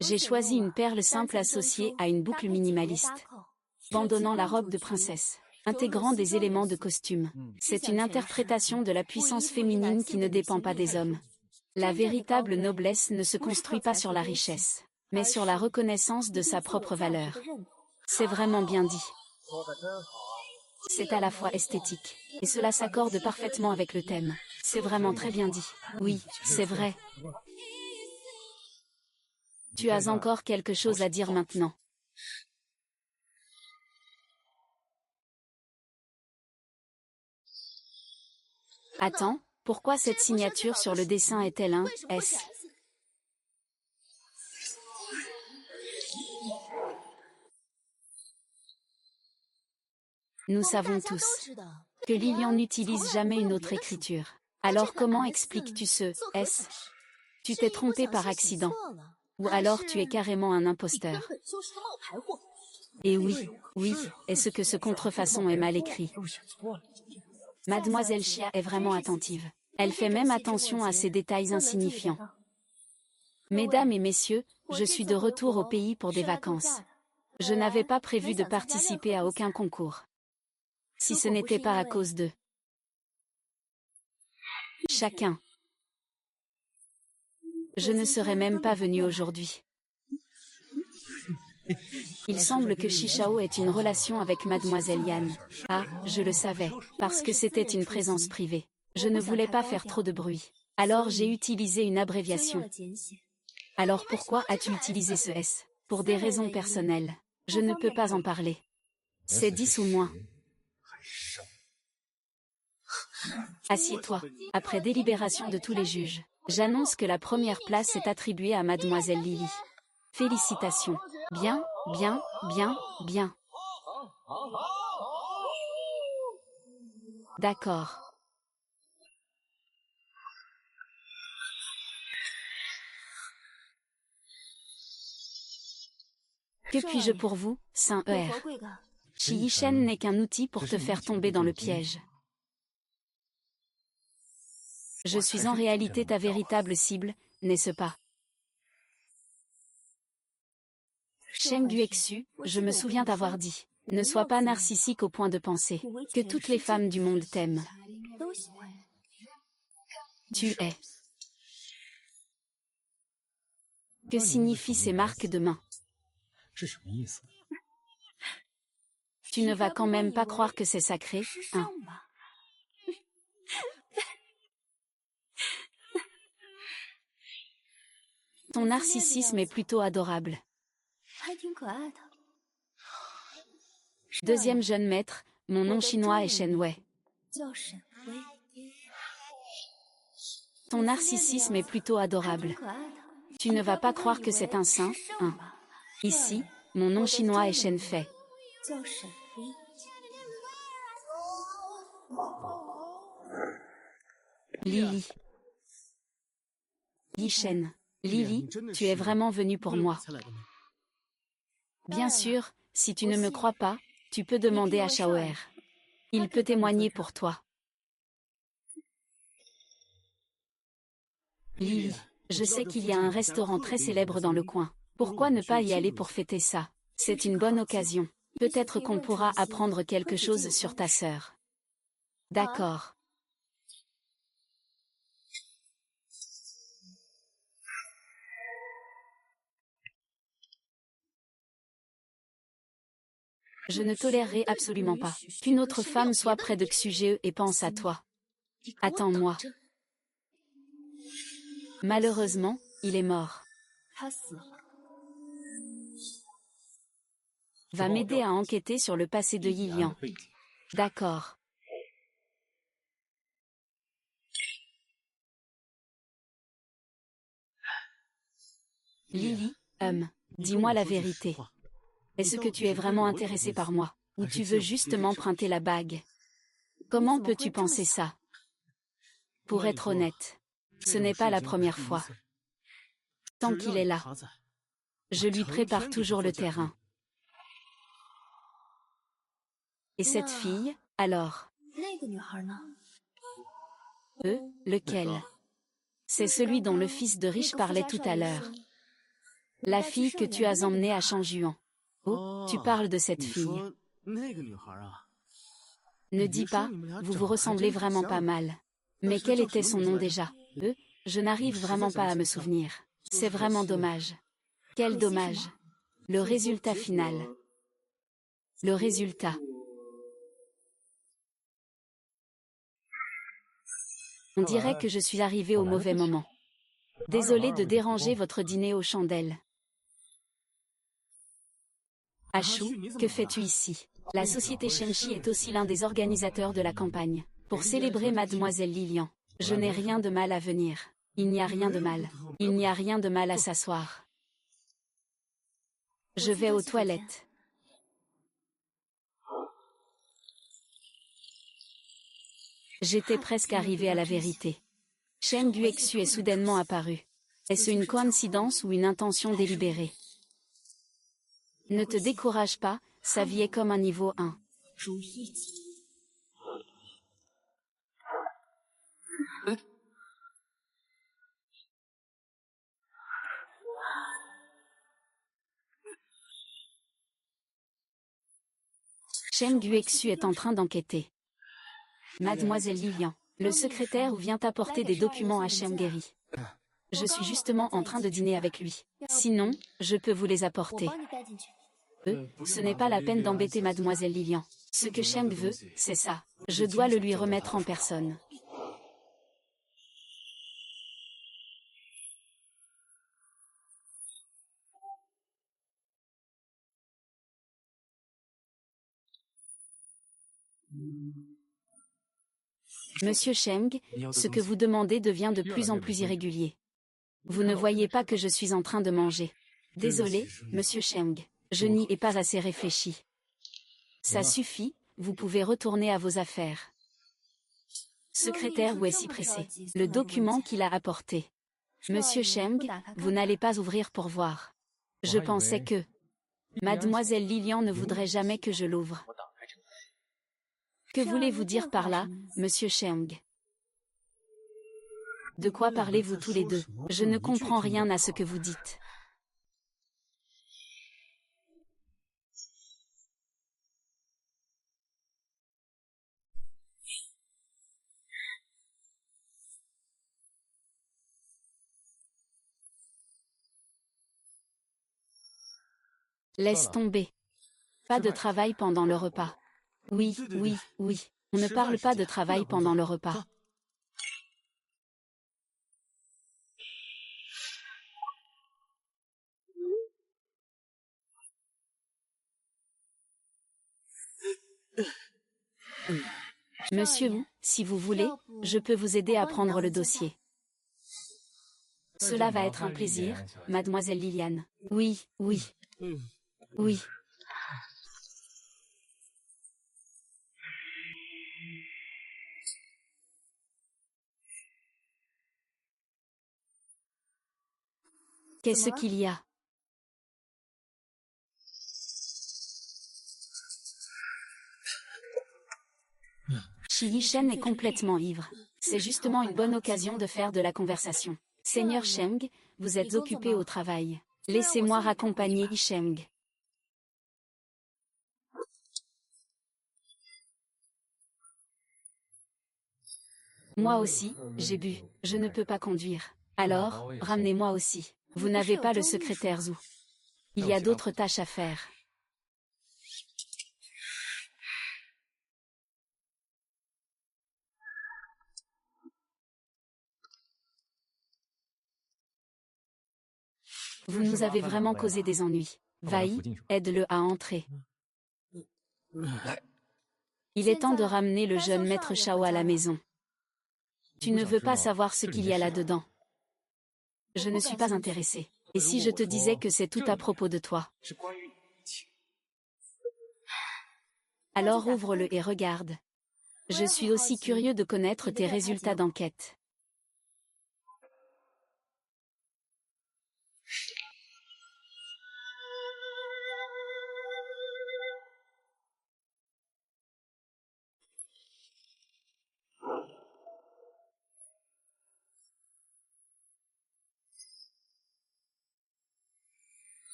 J'ai choisi une perle simple associée à une boucle minimaliste, bandonnant la robe de princesse, intégrant des éléments de costume. C'est une interprétation de la puissance féminine qui ne dépend pas des hommes. La véritable noblesse ne se construit pas sur la richesse, mais sur la reconnaissance de sa propre valeur. C'est vraiment bien dit. C'est à la fois esthétique, et cela s'accorde parfaitement avec le thème. C'est vraiment très bien dit. Oui, c'est vrai. Tu as encore quelque chose à dire maintenant. Attends, pourquoi cette signature sur le dessin est-elle un S? Nous savons tous que Lilian n'utilise jamais une autre écriture. Alors comment expliques-tu ce S? Tu t'es trompé par accident. Ou alors tu es carrément un imposteur. Et oui, oui, est-ce que ce contrefaçon est mal écrit? Mademoiselle Chia est vraiment attentive. Elle fait même attention à ces détails insignifiants. Mesdames et messieurs, je suis de retour au pays pour des vacances. Je n'avais pas prévu de participer à aucun concours. Si ce n'était pas à cause de chacun. Je ne serais même pas venue aujourd'hui. Il semble que Shishao ait une relation avec Mademoiselle Yan. Ah, je le savais, parce que c'était une présence privée. Je ne voulais pas faire trop de bruit. Alors j'ai utilisé une abréviation. Alors pourquoi as-tu utilisé ce S? Pour des raisons personnelles. Je ne peux pas en parler. C'est 10 ou moins. Assieds-toi. Après délibération de tous les juges, j'annonce que la première place est attribuée à Mademoiselle Lily. Félicitations. Bien, bien, bien, bien. D'accord. Que puis-je pour vous, Saint ER? Shi Yishen n'est qu'un outil pour te faire tomber dans le piège. Je suis en réalité ta véritable cible, n'est-ce pas? Cheng Guexu, je me souviens t'avoir dit. Ne sois pas narcissique au point de penser que toutes les femmes du monde t'aiment. Tu es. Que signifient ces marques de main? Tu ne vas quand même pas croire que c'est sacré, hein? Ton narcissisme est plutôt adorable. Deuxième jeune maître, mon nom chinois est Shen Wei. Ton narcissisme est plutôt adorable. Tu ne vas pas croire que c'est un saint, hein? Ici, mon nom chinois est Shen Fei. Lily. Li Shen. Lily, tu es vraiment venue pour moi. Bien sûr, si tu ne me crois pas, tu peux demander à Shaoer. Il peut témoigner pour toi. Lily, je sais qu'il y a un restaurant très célèbre dans le coin. Pourquoi ne pas y aller pour fêter ça? C'est une bonne occasion. Peut-être qu'on pourra apprendre quelque chose sur ta sœur. D'accord. Je ne tolérerai absolument pas qu'une autre femme soit près de Xue et pense à toi. Attends-moi. Malheureusement, il est mort. Va m'aider à enquêter sur le passé de Yilian. D'accord. Lily, dis-moi la vérité. Est-ce que tu es vraiment intéressé par moi, ou tu veux juste m'emprunter la bague? Comment peux-tu penser ça? Pour être honnête, ce n'est pas la première fois. Tant qu'il est là, je lui prépare toujours le terrain. Et cette fille, alors? Lequel? C'est celui dont le fils de riche parlait tout à l'heure. La fille que tu as emmenée à Changjuan. Oh, tu parles de cette fille. Ne dis pas, vous vous ressemblez vraiment pas mal. Mais quel était son nom déjà? Je n'arrive vraiment pas à me souvenir. C'est vraiment dommage. Quel dommage. Le résultat final. Le résultat. On dirait que je suis arrivée au mauvais moment. Désolée de déranger votre dîner aux chandelles. Achou, que fais-tu ici? La société Shenchi est aussi l'un des organisateurs de la campagne. Pour célébrer Mademoiselle Lilian. Je n'ai rien de mal à venir. Il n'y a rien de mal. Il n'y a rien de mal à s'asseoir. Je vais aux toilettes. J'étais presque arrivée à la vérité. Cheng Guexu est soudainement apparu. Est-ce une coïncidence ou une intention délibérée? Ne te décourage pas, sa vie est comme un niveau 1. Cheng Guexu est en train d'enquêter. Mademoiselle Lilian, le secrétaire vient apporter des documents à Cheng Guéry. Je suis justement en train de dîner avec lui. Sinon, je peux vous les apporter. Ce n'est pas la peine d'embêter Mademoiselle Lilian. Ce que Cheng veut, c'est ça. Je dois le lui remettre en personne. Monsieur Cheng, ce que vous demandez devient de plus en plus irrégulier. Vous ne voyez pas que je suis en train de manger. Désolé, Monsieur Cheng, je n'y ai pas assez réfléchi. Ça suffit, vous pouvez retourner à vos affaires. Secrétaire, où est si pressé? Le document qu'il a apporté. Monsieur Cheng, vous n'allez pas ouvrir pour voir. Je pensais que Mademoiselle Lilian ne voudrait jamais que je l'ouvre. Que voulez-vous dire par là, Monsieur Cheng? De quoi parlez-vous tous les deux? Je ne comprends rien à ce que vous dites. Laisse tomber. Pas de travail pendant le repas. Oui, oui, oui. On ne parle pas de travail pendant le repas. Monsieur Wu, si vous voulez, je peux vous aider à prendre le dossier. Cela va être un plaisir, mademoiselle Liliane. Oui, oui. Oui. Qu'est-ce qu'il y a? Shi Yishen est complètement ivre. C'est justement une bonne occasion de faire de la conversation. Seigneur Sheng, vous êtes occupé au travail. Laissez-moi raccompagner Sheng. Moi aussi, j'ai bu. Je ne peux pas conduire. Alors, ramenez-moi aussi. Vous n'avez pas le secrétaire Zhu. Il y a d'autres tâches à faire. Vous nous avez vraiment causé des ennuis. Vai, aide-le à entrer. Il est temps de ramener le jeune maître Shao à la maison. Tu ne veux pas savoir ce qu'il y a là-dedans. Je ne suis pas intéressée. Et si je te disais que c'est tout à propos de toi? Alors ouvre-le et regarde. Je suis aussi curieux de connaître tes résultats d'enquête.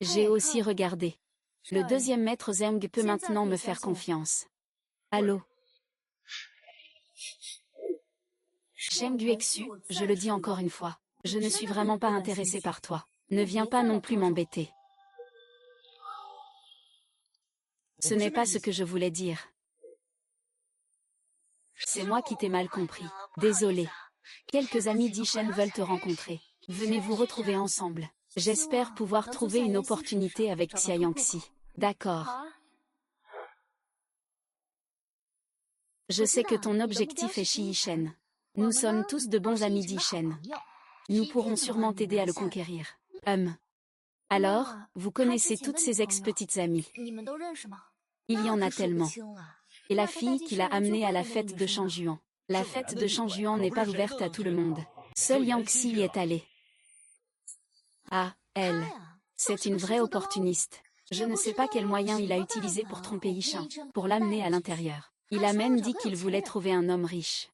J'ai aussi regardé. Le deuxième maître Zheng peut maintenant me faire confiance. Allô? Sheng Yuexu, je le dis encore une fois. Je ne suis vraiment pas intéressée par toi. Ne viens pas non plus m'embêter. Ce n'est pas ce que je voulais dire. C'est moi qui t'ai mal compris. Désolé. Quelques amis d'Ishen veulent te rencontrer. Venez vous retrouver ensemble. J'espère pouvoir trouver une opportunité avec Xia Yangxi. D'accord. Je sais que ton objectif est Shi Yishen. Nous sommes tous de bons amis d'Ishen. Nous pourrons sûrement t'aider à le conquérir. Alors, vous connaissez toutes ces ex-petites amies. Il y en a tellement. Et la fille qui l'a amenée à la fête de Changjuan. La fête de Changjuan n'est pas ouverte à tout le monde. Seul Yangxi y est allé. Ah, elle. C'est une vraie opportuniste. Je ne sais pas quel moyen il a utilisé pour tromper Yishan, pour l'amener à l'intérieur. Il a même dit qu'il voulait trouver un homme riche.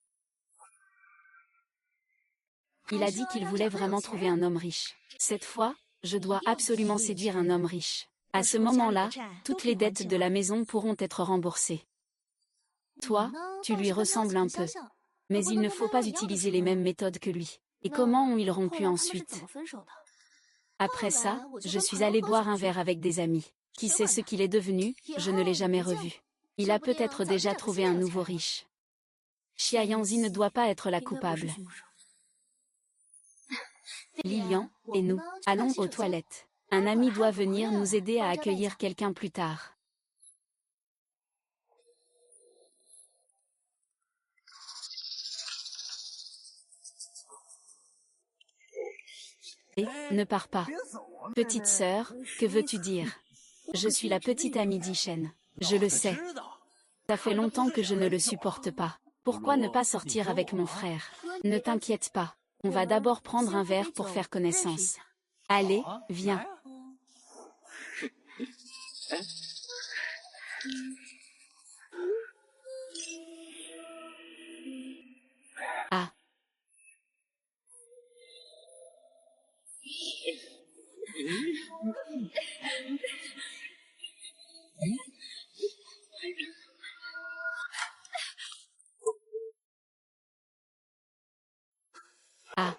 Il a dit qu'il voulait vraiment trouver un homme riche. Cette fois, je dois absolument séduire un homme riche. À ce moment-là, toutes les dettes de la maison pourront être remboursées. Toi, tu lui ressembles un peu. Mais il ne faut pas utiliser les mêmes méthodes que lui. Et comment ont-ils rompu ensuite? Après ça, je suis allée boire un verre avec des amis. Qui sait ce qu'il est devenu? Je ne l'ai jamais revu. Il a peut-être déjà trouvé un nouveau riche. Xia Yangxi ne doit pas être la coupable. Lilian, et nous, allons aux toilettes. Un ami doit venir nous aider à accueillir quelqu'un plus tard. Et, ne pars pas. Petite sœur, que veux-tu dire? Je suis la petite amie d'Ishen. Je le sais. Ça fait longtemps que je ne le supporte pas. Pourquoi ne pas sortir avec mon frère? Ne t'inquiète pas. On va d'abord prendre un verre pour faire connaissance. Allez, viens. Ah. Ah.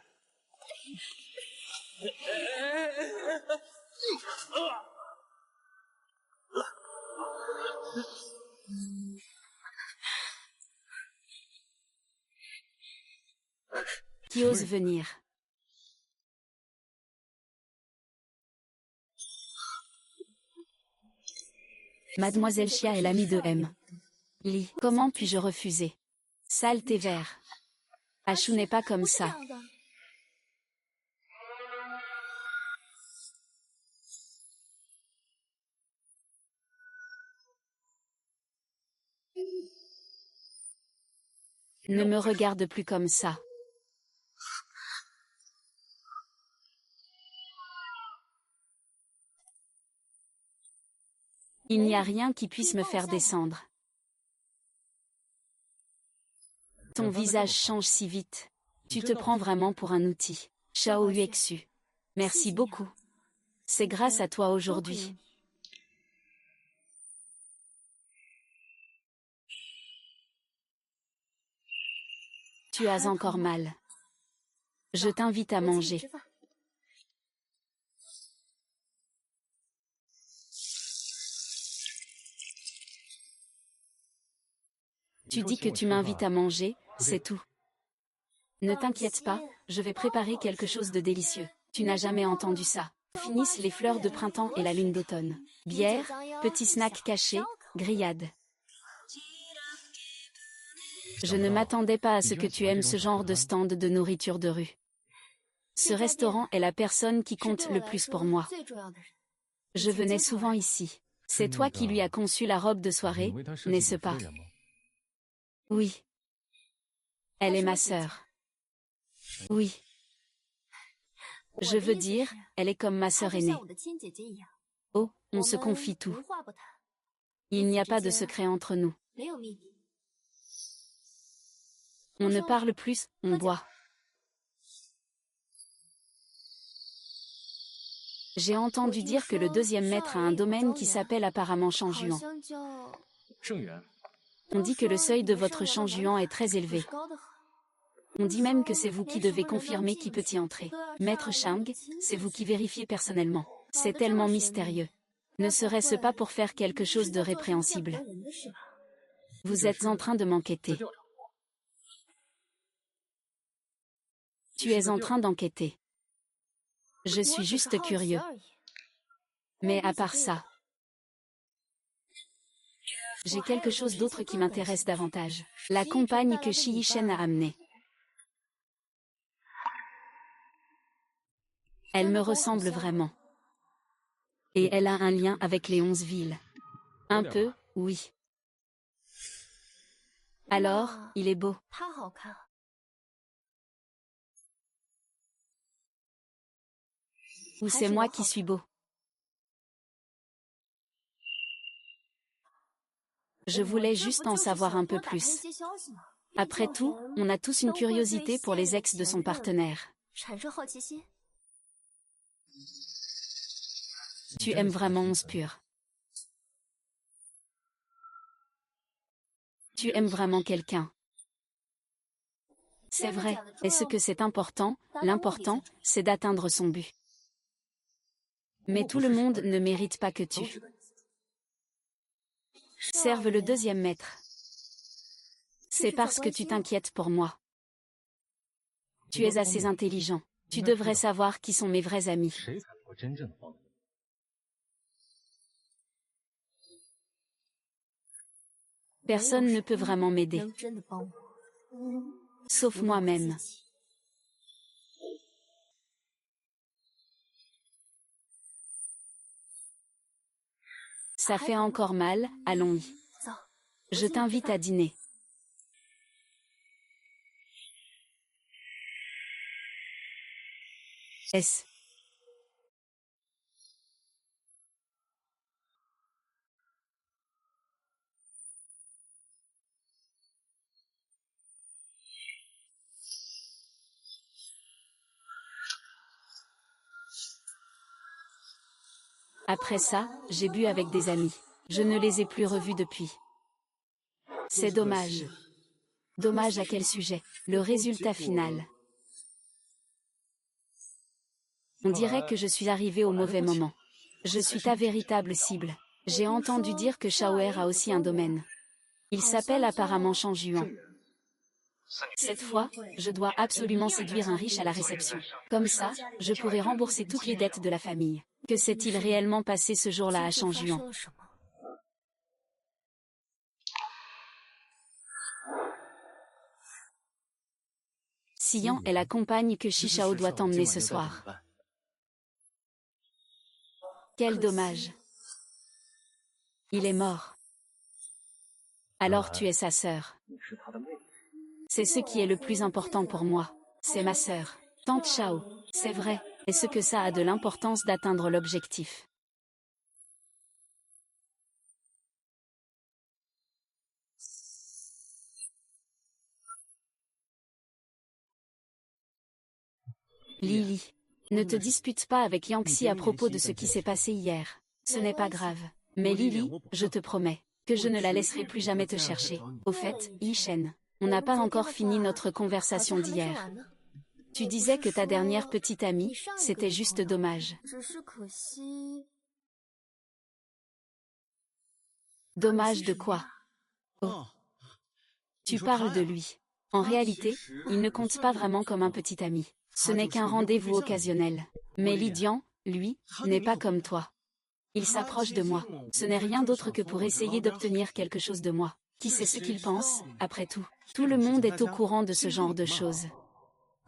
Qui ose venir? Mademoiselle Chia est l'amie de M. Li, comment puis-je refuser? Saleté vert. Achou n'est pas comme ça. Ne me regarde plus comme ça. Il n'y a rien qui puisse me faire descendre. Ton visage change si vite. Tu te prends vraiment pour un outil. Shao Yuexu. Merci beaucoup. C'est grâce à toi aujourd'hui. Tu as encore mal. Je t'invite à manger. Tu dis que tu m'invites à manger, c'est tout. Ne t'inquiète pas, je vais préparer quelque chose de délicieux. Tu n'as jamais entendu ça. Finissent les fleurs de printemps et la lune d'automne. Bière, petit snack caché, grillade. Je ne m'attendais pas à ce que tu aimes ce genre de stand de nourriture de rue. Ce restaurant est la personne qui compte le plus pour moi. Je venais souvent ici. C'est toi qui lui as conçu la robe de soirée, n'est-ce pas? Oui. Elle est ma sœur. Oui. Je veux dire, elle est comme ma sœur aînée. Oh, on se confie tout. Il n'y a pas de secret entre nous. On ne parle plus, on boit. J'ai entendu dire que le deuxième maître a un domaine qui s'appelle apparemment Shangjuan. On dit que le seuil de votre Shangjuan est très élevé. On dit même que c'est vous qui devez confirmer qui peut y entrer. Maître Shang, c'est vous qui vérifiez personnellement. C'est tellement mystérieux. Ne serait-ce pas pour faire quelque chose de répréhensible? Vous êtes en train de m'enquêter. Tu es en train d'enquêter. Je suis juste curieux. Mais à part ça, j'ai quelque chose d'autre qui m'intéresse davantage. La compagne que Shi Yishen a amenée. Elle me ressemble vraiment. Et elle a un lien avec les 11 villes. Un peu, oui. Alors, il est beau. Ou c'est moi qui suis beau? Je voulais juste en savoir un peu plus. Après tout, on a tous une curiosité pour les ex de son partenaire. Tu aimes vraiment 11 pur. Tu aimes vraiment quelqu'un. C'est vrai, et ce que c'est important, l'important, c'est d'atteindre son but. Mais tout le monde ne mérite pas que tu serves le deuxième maître. C'est parce que tu t'inquiètes pour moi. Tu es assez intelligent. Tu devrais savoir qui sont mes vrais amis. Personne ne peut vraiment m'aider. Sauf moi-même. Ça fait encore mal, allons-y. Je t'invite à dîner. S. Après ça, j'ai bu avec des amis. Je ne les ai plus revus depuis. C'est dommage. Dommage à quel sujet? Le résultat final. On dirait que je suis arrivé au mauvais moment. Je suis ta véritable cible. J'ai entendu dire que Shaoer a aussi un domaine. Il s'appelle apparemment Shangjuan. Cette fois, je dois absolument séduire un riche à la réception. Comme ça, je pourrai rembourser toutes les dettes de la famille. Que s'est-il réellement passé ce jour-là à Shangjuan? Xian est la compagne que Shishao doit emmener ce soir. Quel dommage. Il est mort. Alors tu es sa sœur. C'est ce qui est le plus important pour moi. C'est ma sœur. Tante Shao. C'est vrai. Est-ce que ça a de l'importance d'atteindre l'objectif? Lily. Ne te dispute pas avec Yangxi à propos de ce qui s'est passé hier. Ce n'est pas grave. Mais Lily, je te promets que je ne la laisserai plus jamais te chercher. Au fait, Yi Shen, on n'a pas encore fini notre conversation d'hier. Tu disais que ta dernière petite amie, c'était juste dommage. Dommage de quoi? Oh. Tu parles de lui. En réalité, il ne compte pas vraiment comme un petit ami. Ce n'est qu'un rendez-vous occasionnel. Mais Lydian, lui, n'est pas comme toi. Il s'approche de moi. Ce n'est rien d'autre que pour essayer d'obtenir quelque chose de moi. Qui sait ce qu'il pense, après tout? Tout le monde est au courant de ce genre de choses.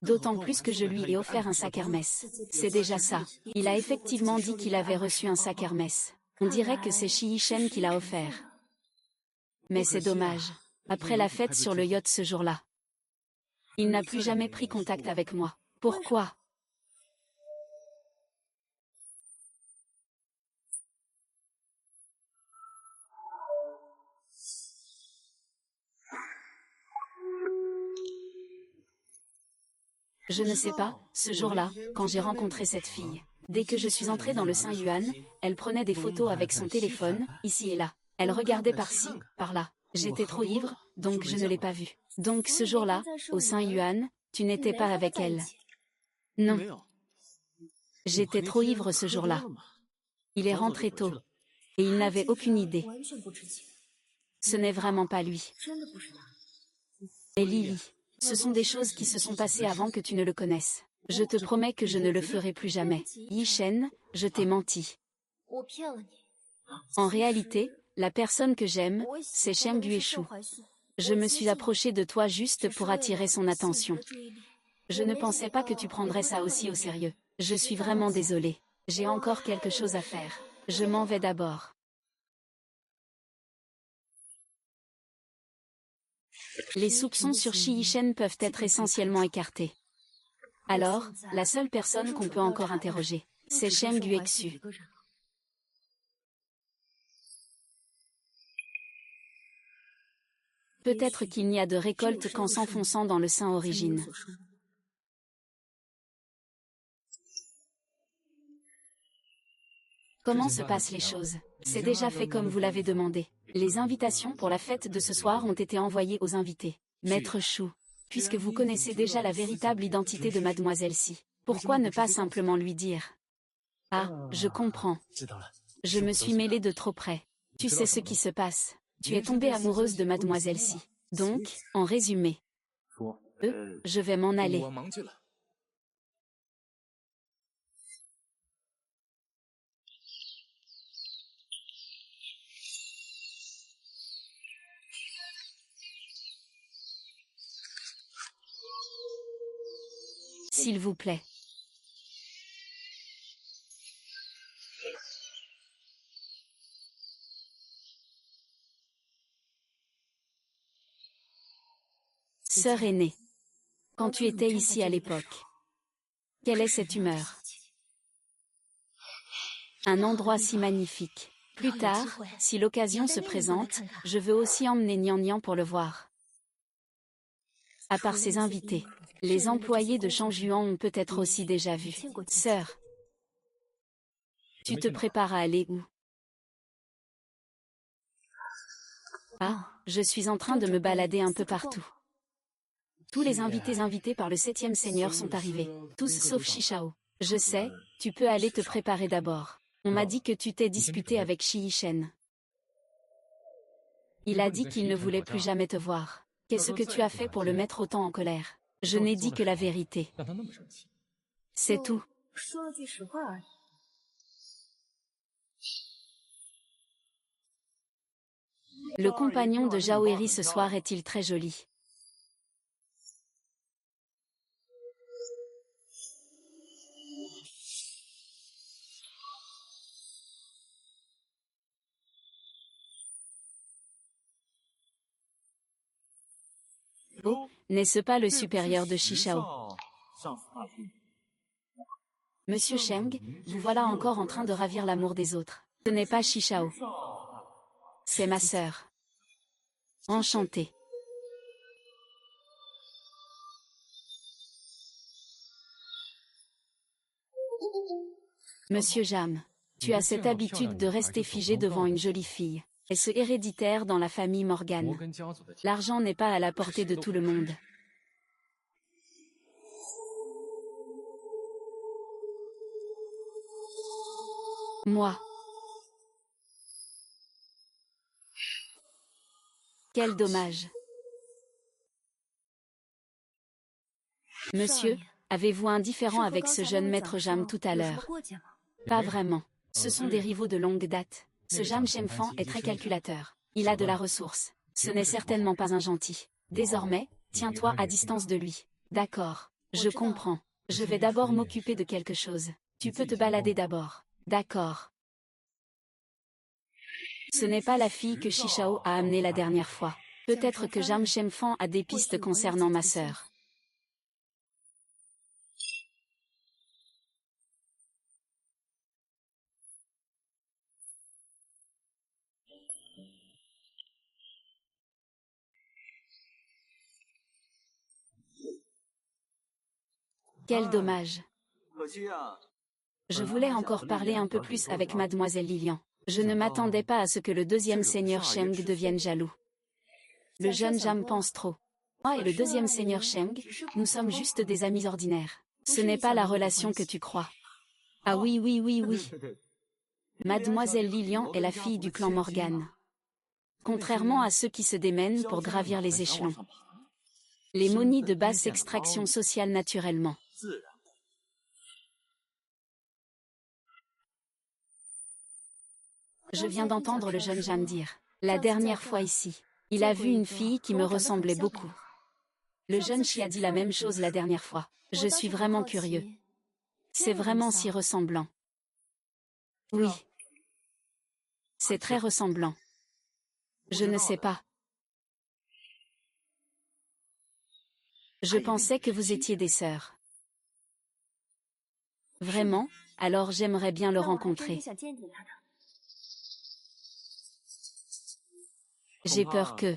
D'autant plus que je lui ai offert un sac Hermès. C'est déjà ça. Il a effectivement dit qu'il avait reçu un sac Hermès. On dirait que c'est Yi Shen qui l'a offert. Mais c'est dommage. Après la fête sur le yacht ce jour-là, il n'a plus jamais pris contact avec moi. Pourquoi? Je ne sais pas, ce jour-là, quand j'ai rencontré cette fille. Dès que je suis entrée dans le Saint-Yuan, elle prenait des photos avec son téléphone, ici et là. Elle regardait par-ci, par-là. J'étais trop ivre, donc je ne l'ai pas vue. Donc ce jour-là, au Saint-Yuan, tu n'étais pas avec elle. Non. J'étais trop ivre ce jour-là. Il est rentré tôt. Et il n'avait aucune idée. Ce n'est vraiment pas lui. Et Lily, ce sont des choses qui se sont passées avant que tu ne le connaisses. Je te promets que je ne le ferai plus jamais. Yi Shen, je t'ai menti. En réalité, la personne que j'aime, c'est Cheng Guishu. Je me suis approchée de toi juste pour attirer son attention. Je ne pensais pas que tu prendrais ça aussi au sérieux. Je suis vraiment désolée. J'ai encore quelque chose à faire. Je m'en vais d'abord. Les soupçons sur Yi Shen peuvent être essentiellement écartés. Alors, la seule personne qu'on peut encore interroger, c'est Cheng Guishu. Peut-être qu'il n'y a de récolte qu'en s'enfonçant dans le sein origine. Comment se passent les choses? C'est déjà fait comme vous l'avez demandé. Les invitations pour la fête de ce soir ont été envoyées aux invités. Maître Chou, puisque vous connaissez déjà la véritable identité de Mademoiselle Si, pourquoi ne pas simplement lui dire? Ah, je comprends. Je me suis mêlée de trop près. Tu sais ce qui se passe. Tu es tombée amoureuse de Mademoiselle Si. Donc, en résumé, je vais m'en aller. S'il vous plaît. Sœur aînée. Quand tu étais ici à l'époque, quelle est cette humeur? Un endroit si magnifique. Plus tard, si l'occasion se présente, je veux aussi emmener Nian Nian pour le voir. À part ses invités, les employés de Shangjuan ont peut-être aussi déjà vu. Sœur, Tu te prépares à aller où? Ah, je suis en train de me balader un peu partout. Tous les invités par le 7e seigneur sont arrivés. Tous sauf Shishao. Je sais, tu peux aller te préparer d'abord. On m'a dit que tu t'es disputé avec Shi Yishen. Il a dit qu'il ne voulait plus jamais te voir. Qu'est-ce que tu as fait pour le mettre autant en colère? Je n'ai dit que la vérité. C'est tout. Le compagnon de Jaoeri ce soir est-il très joli? Oh, n'est-ce pas le supérieur de Shishao? Monsieur Sheng, vous voilà encore en train de ravir l'amour des autres. Ce n'est pas Shishao. C'est ma sœur. Enchantée. Monsieur Jam, tu as cette habitude de rester figé devant une jolie fille. Est-ce héréditaire dans la famille Morgan? L'argent n'est pas à la portée de tout le monde. Moi. Quel dommage. Monsieur, avez-vous un différend avec ce jeune maître Jam tout à l'heure? Pas vraiment. Ce sont des rivaux de longue date. Ce Jam Shengfan est très calculateur. Il a de la ressource. Ce n'est certainement pas un gentil. Désormais, tiens-toi à distance de lui. D'accord. Je comprends. Je vais d'abord m'occuper de quelque chose. Tu peux te balader d'abord. D'accord. Ce n'est pas la fille que Shishao a amenée la dernière fois. Peut-être que Jam Shengfan a des pistes concernant ma sœur. Quel dommage. Je voulais encore parler un peu plus avec mademoiselle Lilian. Je ne m'attendais pas à ce que le deuxième seigneur Sheng devienne jaloux. Le jeune Jam pense trop. Moi et le deuxième seigneur Sheng, nous sommes juste des amis ordinaires. Ce n'est pas la relation que tu crois. Ah oui oui oui oui. Mademoiselle Lilian est la fille du clan Morgan. Contrairement à ceux qui se démènent pour gravir les échelons. Les Moni de basse extraction sociale naturellement. Je viens d'entendre le jeune Jam dire, la dernière fois ici, il a vu une fille qui me ressemblait beaucoup. Le jeune Shi a dit la même chose la dernière fois. Je suis vraiment curieux. C'est vraiment si ressemblant. Oui. C'est très ressemblant. Je ne sais pas. Je pensais que vous étiez des sœurs. Vraiment? Alors j'aimerais bien le rencontrer. J'ai peur que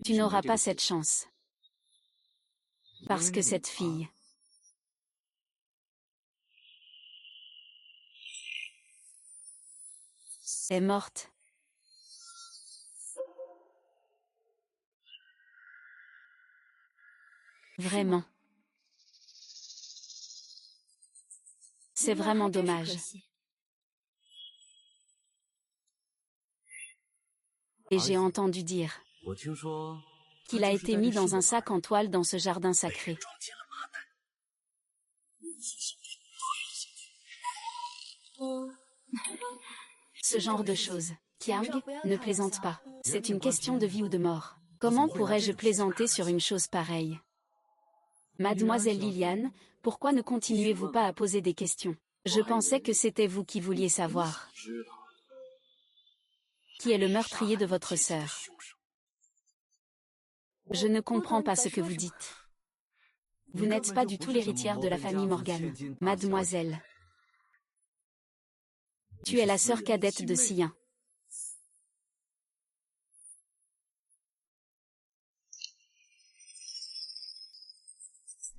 tu n'auras pas cette chance. Parce que cette fille est morte. Vraiment. C'est vraiment dommage. Et j'ai entendu dire qu'il a été mis dans un sac en toile dans ce jardin sacré. Ce genre de choses. Kiang, ne plaisante pas. C'est une question de vie ou de mort. Comment pourrais-je plaisanter sur une chose pareille? Mademoiselle Liliane, pourquoi ne continuez-vous pas à poser des questions? Je pensais que c'était vous qui vouliez savoir. Qui est le meurtrier de votre sœur? Je ne comprends pas ce que vous dites. Vous n'êtes pas du tout l'héritière de la famille Morgan. Mademoiselle. Tu es la sœur cadette de Xian.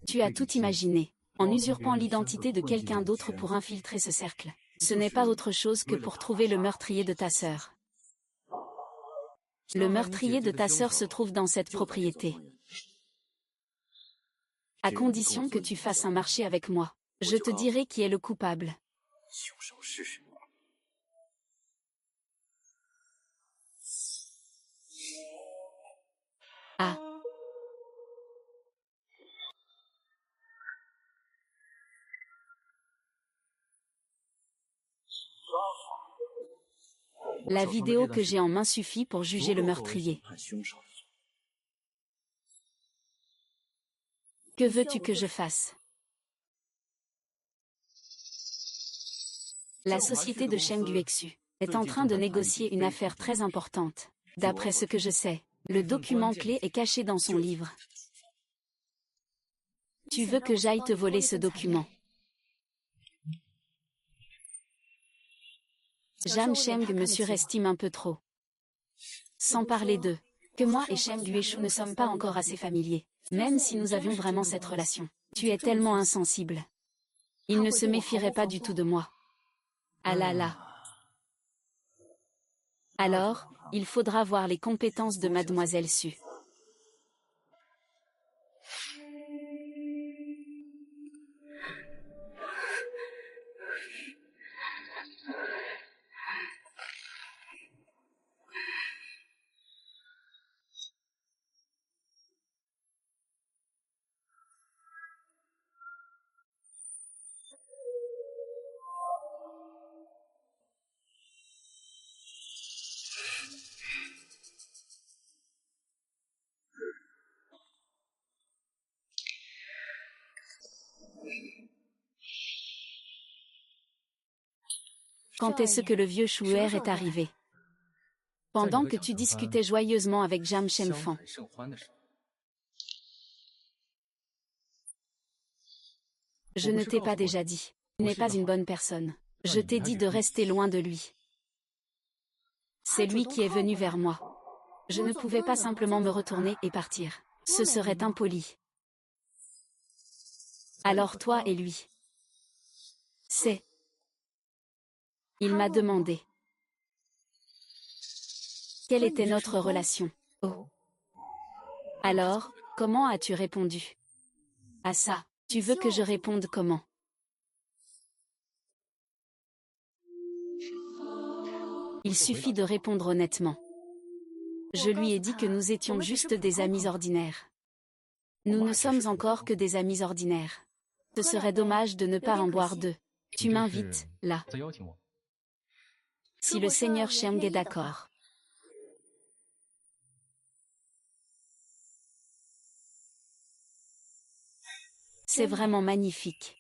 Tu as tout imaginé. en usurpant l'identité de quelqu'un d'autre pour infiltrer ce cercle. Ce n'est pas autre chose que pour trouver le meurtrier de ta sœur. Le meurtrier de ta sœur se trouve dans cette propriété. À condition que tu fasses un marché avec moi, je te dirai qui est le coupable. Ah. La vidéo que j'ai en main suffit pour juger le meurtrier. Que veux-tu que je fasse? La société de Cheng Guexu est en train de négocier une affaire très importante. D'après ce que je sais, le document clé est caché dans son livre. Tu veux que j'aille te voler ce document? Jam Cheng me surestime un peu trop. Sans parler d'eux, que moi et Cheng Guexu ne sommes pas encore assez familiers, même si nous avions vraiment cette relation. Tu es tellement insensible. Il ne se méfierait pas du tout de moi. Ah là là. Alors, il faudra voir les compétences de Mademoiselle Su. Quand est-ce que le vieux Shuer est arrivé? Pendant que tu discutais joyeusement avec Jam Shenfang. Je ne t'ai pas déjà dit. Il n'est pas une bonne personne. Je t'ai dit de rester loin de lui. C'est lui qui est venu vers moi. Je ne pouvais pas simplement me retourner et partir. Ce serait impoli. Alors toi et lui. C'est. Il m'a demandé. Quelle était notre relation? Oh. Alors, comment as-tu répondu? À ça, tu veux que je réponde comment? Il suffit de répondre honnêtement. Je lui ai dit que nous étions juste des amis ordinaires. Nous ne sommes encore que des amis ordinaires. Ce serait dommage de ne pas en boire deux. Tu m'invites, là. Si le Seigneur Cheng est d'accord. C'est vraiment magnifique.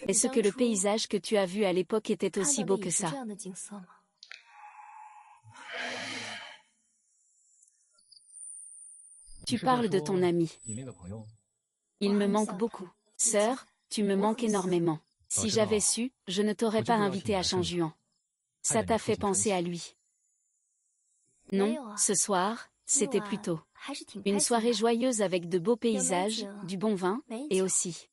Est-ce que le paysage que tu as vu à l'époque était aussi beau que ça? Tu parles de ton ami. Il me manque beaucoup. Sœur, tu me manques énormément. Si j'avais su, je ne t'aurais pas invité à Changjuan. Ça t'a fait penser à lui. Non, ce soir, c'était plutôt une soirée joyeuse avec de beaux paysages, du bon vin, et aussi.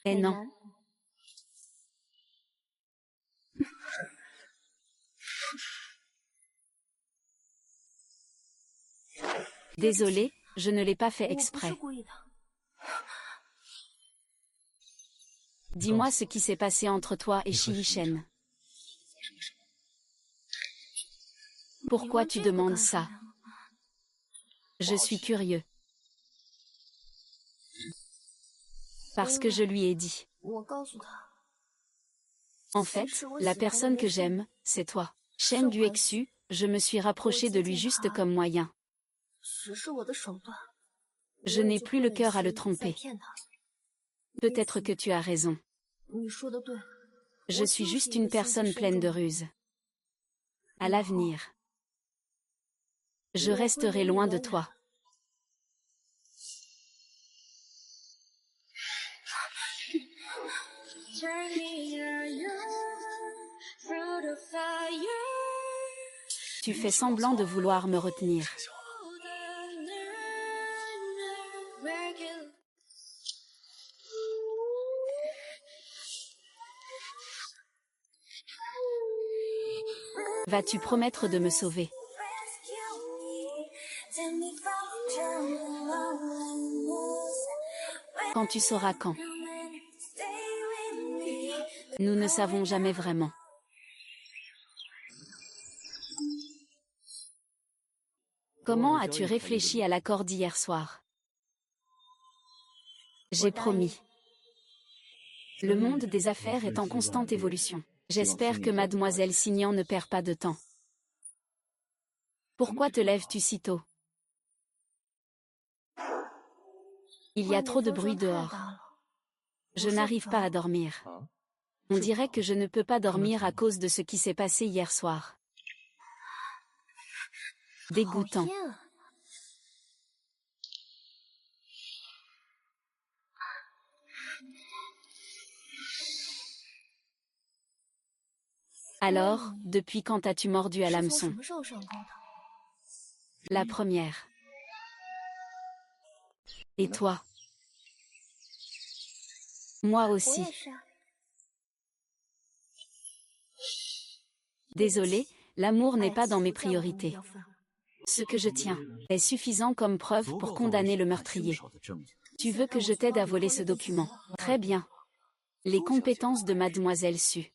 Eh non. Désolée, je ne l'ai pas fait exprès. Dis-moi ce qui s'est passé entre toi et Shi Yishen. Pourquoi tu demandes ça? Je suis curieux. Parce que je lui ai dit. En fait, la personne que j'aime, c'est toi. Cheng Guexu, je me suis rapproché de lui juste comme moyen. Je n'ai plus le cœur à le tromper. Peut-être que tu as raison. Je suis juste une personne pleine de ruses. À l'avenir, je resterai loin de toi. Tu fais semblant de vouloir me retenir. Vas-tu promettre de me sauver? Quand tu sauras quand. Nous ne savons jamais vraiment. Comment as-tu réfléchi à l'accord d'hier soir? J'ai promis. Le monde des affaires est en constante évolution. J'espère que mademoiselle Signan ne perd pas de temps. Pourquoi te lèves-tu si tôt? Il y a trop de bruit dehors. Je n'arrive pas à dormir. On dirait que je ne peux pas dormir à cause de ce qui s'est passé hier soir. Dégoûtant. Alors, depuis quand as-tu mordu à l'hameçon? La première. Et toi? Moi aussi. Désolée, l'amour n'est pas dans mes priorités. Ce que je tiens est suffisant comme preuve pour condamner le meurtrier. Tu veux que je t'aide à voler ce document? Très bien. Les compétences de mademoiselle Su.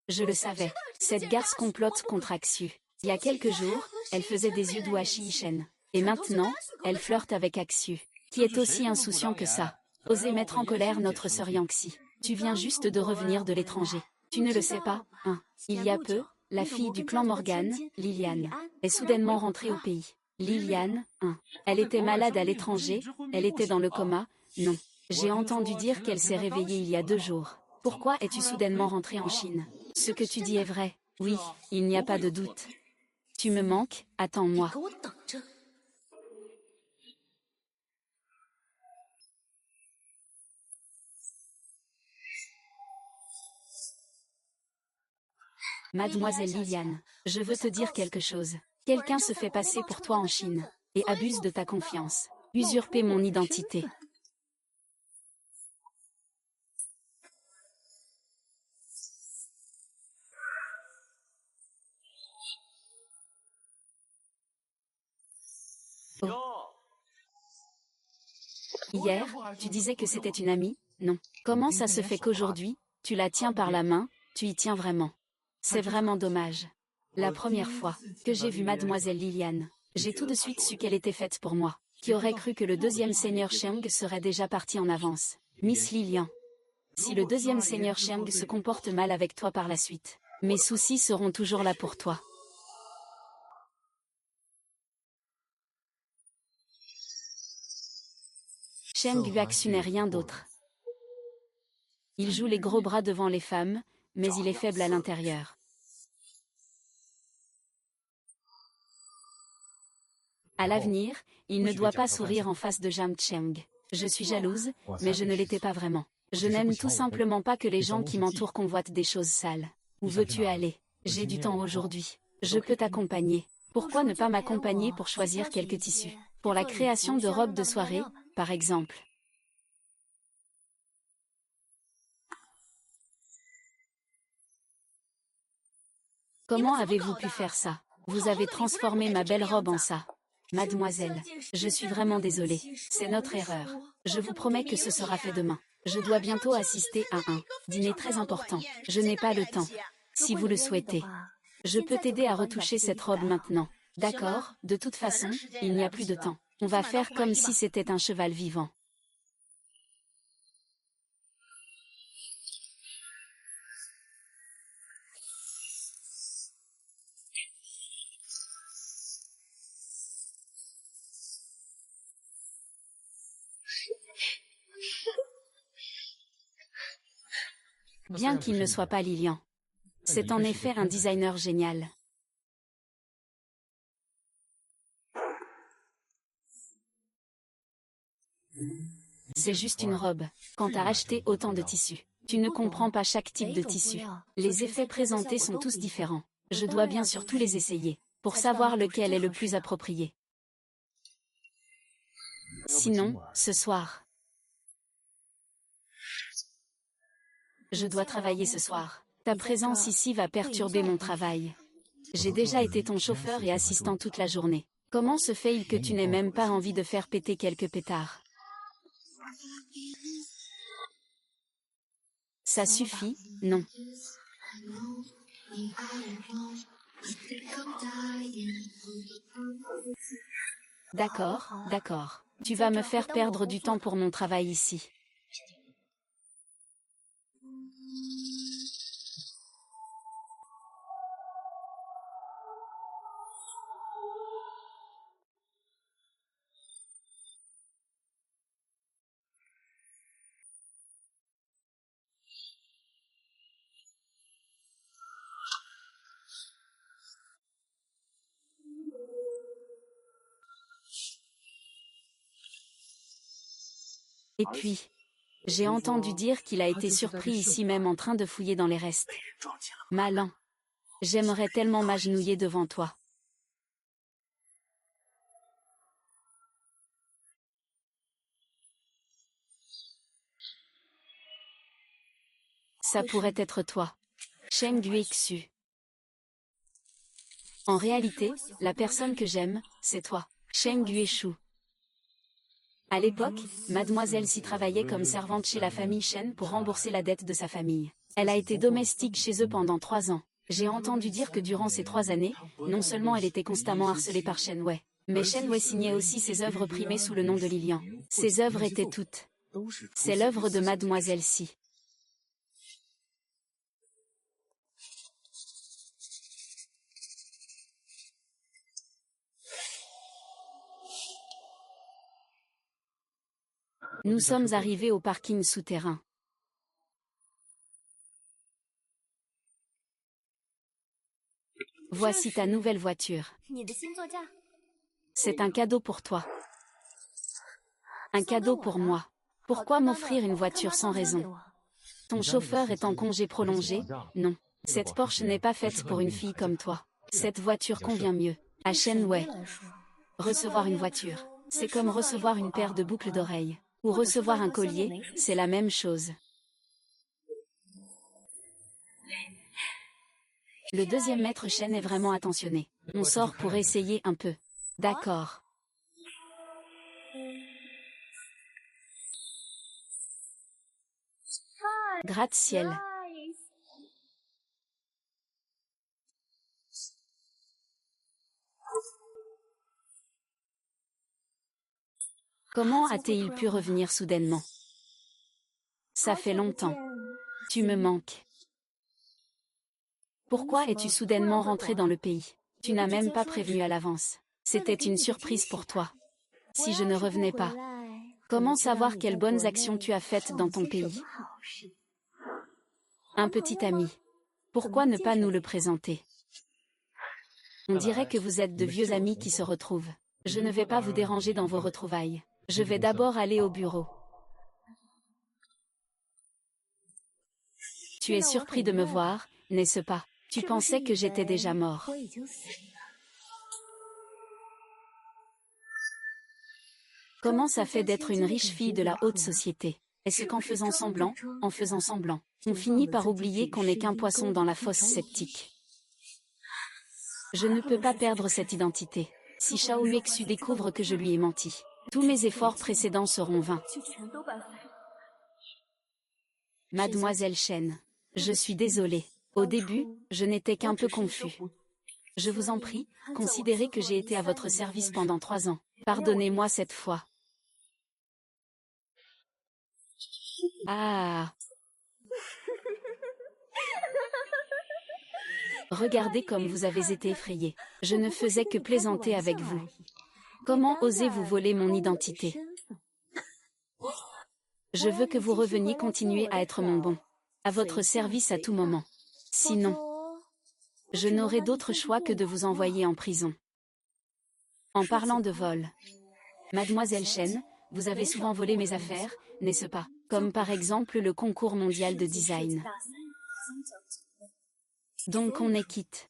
Je le savais. Cette garce complote contre Aksu. Il y a quelques jours, elle faisait des yeux doux à Shi-Shen. Et maintenant, elle flirte avec Aksu, qui est aussi insouciant que ça. Oser mettre en colère notre sœur Yangxi. Tu viens juste de revenir de l'étranger. Tu ne le sais pas, hein? Il y a peu, la fille du clan Morgan, Liliane, est soudainement rentrée au pays. Liliane, hein? Elle était malade à l'étranger, elle était dans le coma, non. J'ai entendu dire qu'elle s'est réveillée il y a 2 jours. Pourquoi es-tu soudainement rentrée en Chine? Ce que tu dis est vrai, oui, il n'y a pas de doute. Tu me manques, attends-moi. Mademoiselle Liliane, je veux te dire quelque chose. Quelqu'un se fait passer pour toi en Chine, et abuse de ta confiance. Usurper mon identité. Oh. Hier, tu disais que c'était une amie, non? Comment ça se fait qu'aujourd'hui, tu la tiens par la main, tu y tiens vraiment? C'est vraiment dommage. La première fois que j'ai vu mademoiselle Liliane, j'ai tout de suite su qu'elle était faite pour moi. Qui aurait cru que le deuxième seigneur Cheng serait déjà parti en avance? Miss Lilian. Si le deuxième seigneur Cheng se comporte mal avec toi par la suite, mes soucis seront toujours là pour toi. Cheng Yuaxu n'est rien d'autre. Il joue les gros bras devant les femmes, mais il est faible à l'intérieur. À l'avenir, il ne doit pas sourire en face de Jiang Cheng. Je suis jalouse, mais je ne l'étais pas vraiment. Je n'aime tout simplement pas que les gens qui m'entourent convoitent des choses sales. Où veux-tu aller? J'ai du temps aujourd'hui. Je peux t'accompagner. Pourquoi ne pas m'accompagner pour choisir quelques tissus? Pour la création de robes de soirée, par exemple. Comment avez-vous pu faire ça? Vous avez transformé ma belle robe en ça. Mademoiselle, je suis vraiment désolée. C'est notre erreur. Je vous promets que ce sera fait demain. Je dois bientôt assister à un dîner très important. Je n'ai pas le temps. Si vous le souhaitez, je peux t'aider à retoucher cette robe maintenant. D'accord, de toute façon, il n'y a plus de temps. On va faire comme si c'était un cheval vivant. Bien qu'il ne soit pas Lilian. C'est en effet un designer génial. C'est juste une robe. Quand t'as acheté autant de tissus, tu ne comprends pas chaque type de tissu. Les effets présentés sont tous différents. Je dois bien sûr tous les essayer, pour savoir lequel est le plus approprié. Sinon, ce soir, je dois travailler ce soir. Ta présence ici va perturber mon travail. J'ai déjà été ton chauffeur et assistant toute la journée. Comment se fait-il que tu n'aies même pas envie de faire péter quelques pétards? Ça suffit, non. D'accord, d'accord. Tu vas me faire perdre du temps pour mon travail ici. Et puis, j'ai entendu dire qu'il a été surpris ici même en train de fouiller dans les restes. Malin. J'aimerais tellement m'agenouiller devant toi. Ça pourrait être toi. Cheng Guixu. En réalité, la personne que j'aime, c'est toi. Cheng Guixu. À l'époque, Mademoiselle s'y travaillait comme servante chez la famille Shen pour rembourser la dette de sa famille. Elle a été domestique chez eux pendant 3 ans. J'ai entendu dire que durant ces 3 années, non seulement elle était constamment harcelée par Shen Wei, mais Shen Wei signait aussi ses œuvres primées sous le nom de Lilian. Ses œuvres étaient toutes. C'est l'œuvre de Mademoiselle Si. Nous sommes arrivés au parking souterrain. Voici ta nouvelle voiture. C'est un cadeau pour toi. Un cadeau pour moi. Pourquoi m'offrir une voiture sans raison? Ton chauffeur est en congé prolongé? Non. Cette Porsche n'est pas faite pour une fille comme toi. Cette voiture convient mieux à Shen Wei. Recevoir une voiture, c'est comme recevoir une paire de boucles d'oreilles. Ou recevoir un collier, c'est la même chose. Le deuxième maître Shen est vraiment attentionné. On sort pour essayer un peu. D'accord. Gratte-ciel. Comment a-t-il pu revenir soudainement? Ça fait longtemps. Tu me manques. Pourquoi es-tu soudainement rentré dans le pays? Tu n'as même pas prévenu à l'avance. C'était une surprise pour toi. Si je ne revenais pas, comment savoir quelles bonnes actions tu as faites dans ton pays? Un petit ami. Pourquoi ne pas nous le présenter? On dirait que vous êtes de vieux amis qui se retrouvent. Je ne vais pas vous déranger dans vos retrouvailles. Je vais d'abord aller au bureau. Tu es surpris de me voir, n'est-ce pas? Tu pensais que j'étais déjà mort. Comment ça fait d'être une riche fille de la haute société? Est-ce qu'en faisant semblant, on finit par oublier qu'on n'est qu'un poisson dans la fosse septique? Je ne peux pas perdre cette identité. Si Shao Yuexu découvre que je lui ai menti, tous mes efforts précédents seront vains. Mademoiselle Shen, je suis désolée. Au début, je n'étais qu'un peu confus. Je vous en prie, considérez que j'ai été à votre service pendant 3 ans. Pardonnez-moi cette fois. Ah! Regardez comme vous avez été effrayé. Je ne faisais que plaisanter avec vous. Comment osez-vous voler mon identité? Je veux que vous reveniez continuer à être mon bon. À votre service à tout moment. Sinon, je n'aurai d'autre choix que de vous envoyer en prison. En parlant de vol, Mademoiselle Shen, vous avez souvent volé mes affaires, n'est-ce pas? Comme par exemple le concours mondial de design. Donc on est quitte.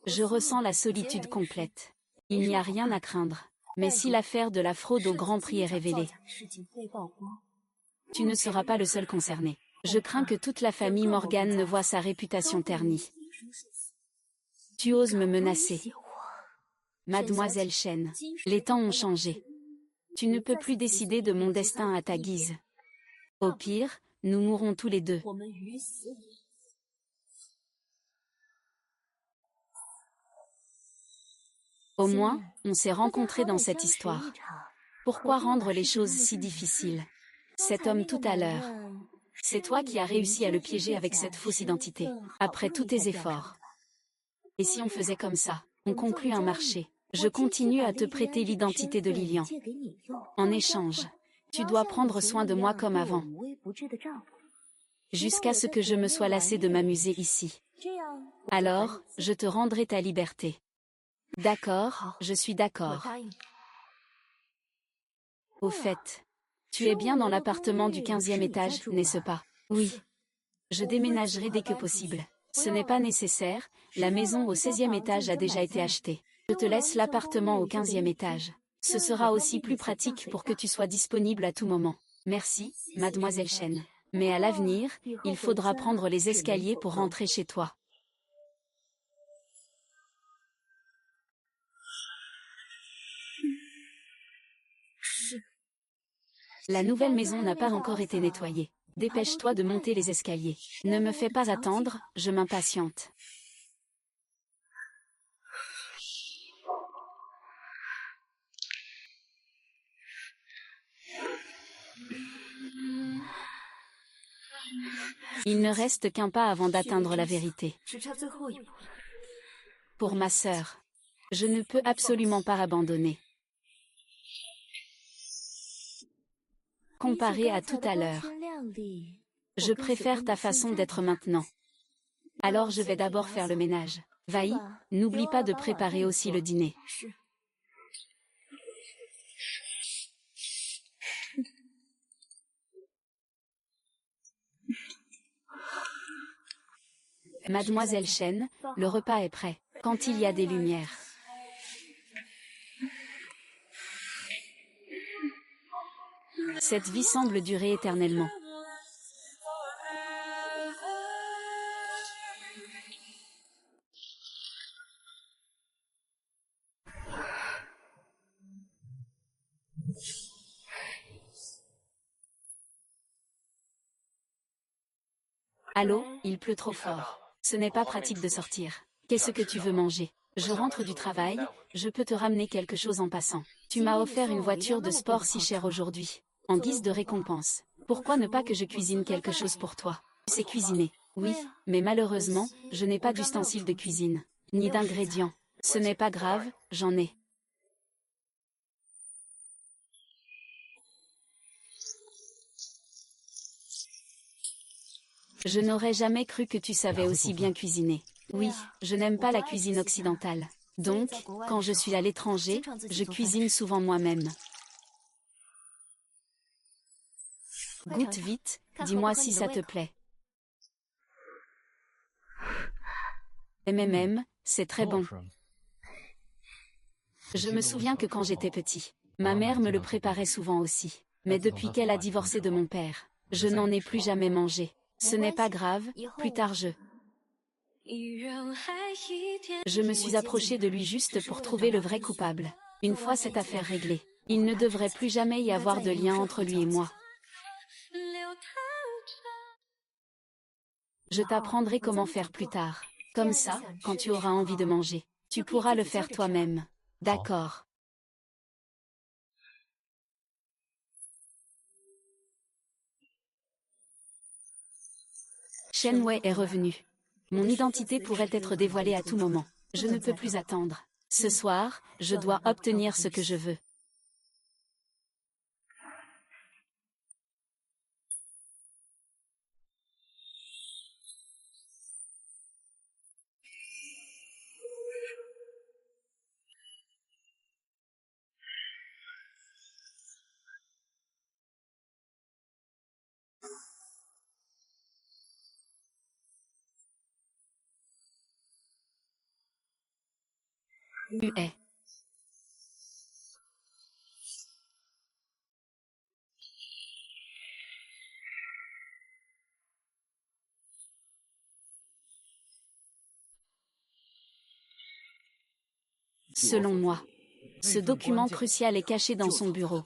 Je ressens la solitude complète. Il n'y a rien à craindre. Mais si l'affaire de la fraude au Grand Prix est révélée, tu ne seras pas le seul concerné. Je crains que toute la famille Morgan ne voie sa réputation ternie. Tu oses me menacer. Mademoiselle Chen, les temps ont changé. Tu ne peux plus décider de mon destin à ta guise. Au pire, nous mourrons tous les deux. Au moins, on s'est rencontrés dans cette histoire. Pourquoi rendre les choses si difficiles? Cet homme tout à l'heure, c'est toi qui as réussi à le piéger avec cette fausse identité, après tous tes efforts. Et si on faisait comme ça, on conclut un marché. Je continue à te prêter l'identité de Lilian. En échange, tu dois prendre soin de moi comme avant. Jusqu'à ce que je me sois lassé de m'amuser ici. Alors, je te rendrai ta liberté. D'accord, je suis d'accord. Au fait, tu es bien dans l'appartement du 15e étage, n'est-ce pas? Oui. Je déménagerai dès que possible. Ce n'est pas nécessaire, la maison au 16e étage a déjà été achetée. Je te laisse l'appartement au 15e étage. Ce sera aussi plus pratique pour que tu sois disponible à tout moment. Merci, mademoiselle Chen. Mais à l'avenir, il faudra prendre les escaliers pour rentrer chez toi. La nouvelle maison n'a pas encore été nettoyée. Dépêche-toi de monter les escaliers. Ne me fais pas attendre, je m'impatiente. Il ne reste qu'un pas avant d'atteindre la vérité. Pour ma sœur, je ne peux absolument pas abandonner. Comparé à tout à l'heure, je préfère ta façon d'être maintenant. Alors je vais d'abord faire le ménage. Vaï, n'oublie pas de préparer aussi le dîner. Mademoiselle Chen, le repas est prêt, quand il y a des lumières. Cette vie semble durer éternellement. Allô, il pleut trop fort. Ce n'est pas pratique de sortir. Qu'est-ce que tu veux manger? Je rentre du travail, je peux te ramener quelque chose en passant. Tu m'as offert une voiture de sport si chère aujourd'hui. En guise de récompense. Pourquoi ne pas que je cuisine quelque chose pour toi? Tu sais cuisiner. Oui, mais malheureusement, je n'ai pas d'ustensiles de cuisine. Ni d'ingrédients. Ce n'est pas grave, j'en ai. Je n'aurais jamais cru que tu savais aussi bien cuisiner. Oui, je n'aime pas la cuisine occidentale. Donc, quand je suis à l'étranger, je cuisine souvent moi-même. Goûte vite, dis-moi si ça te plaît. C'est très bon. Je me souviens que quand j'étais petit, ma mère me le préparait souvent aussi. Mais depuis qu'elle a divorcé de mon père, je n'en ai plus jamais mangé. Ce n'est pas grave, plus tard Je me suis approchée de lui juste pour trouver le vrai coupable. Une fois cette affaire réglée, il ne devrait plus jamais y avoir de lien entre lui et moi. Je t'apprendrai comment faire plus tard. Comme ça, quand tu auras envie de manger, tu pourras le faire toi-même. D'accord. Shen Wei est revenu. Mon identité pourrait être dévoilée à tout moment. Je ne peux plus attendre. Ce soir, je dois obtenir ce que je veux. Tu es. Selon moi, ce document crucial est caché dans son bureau.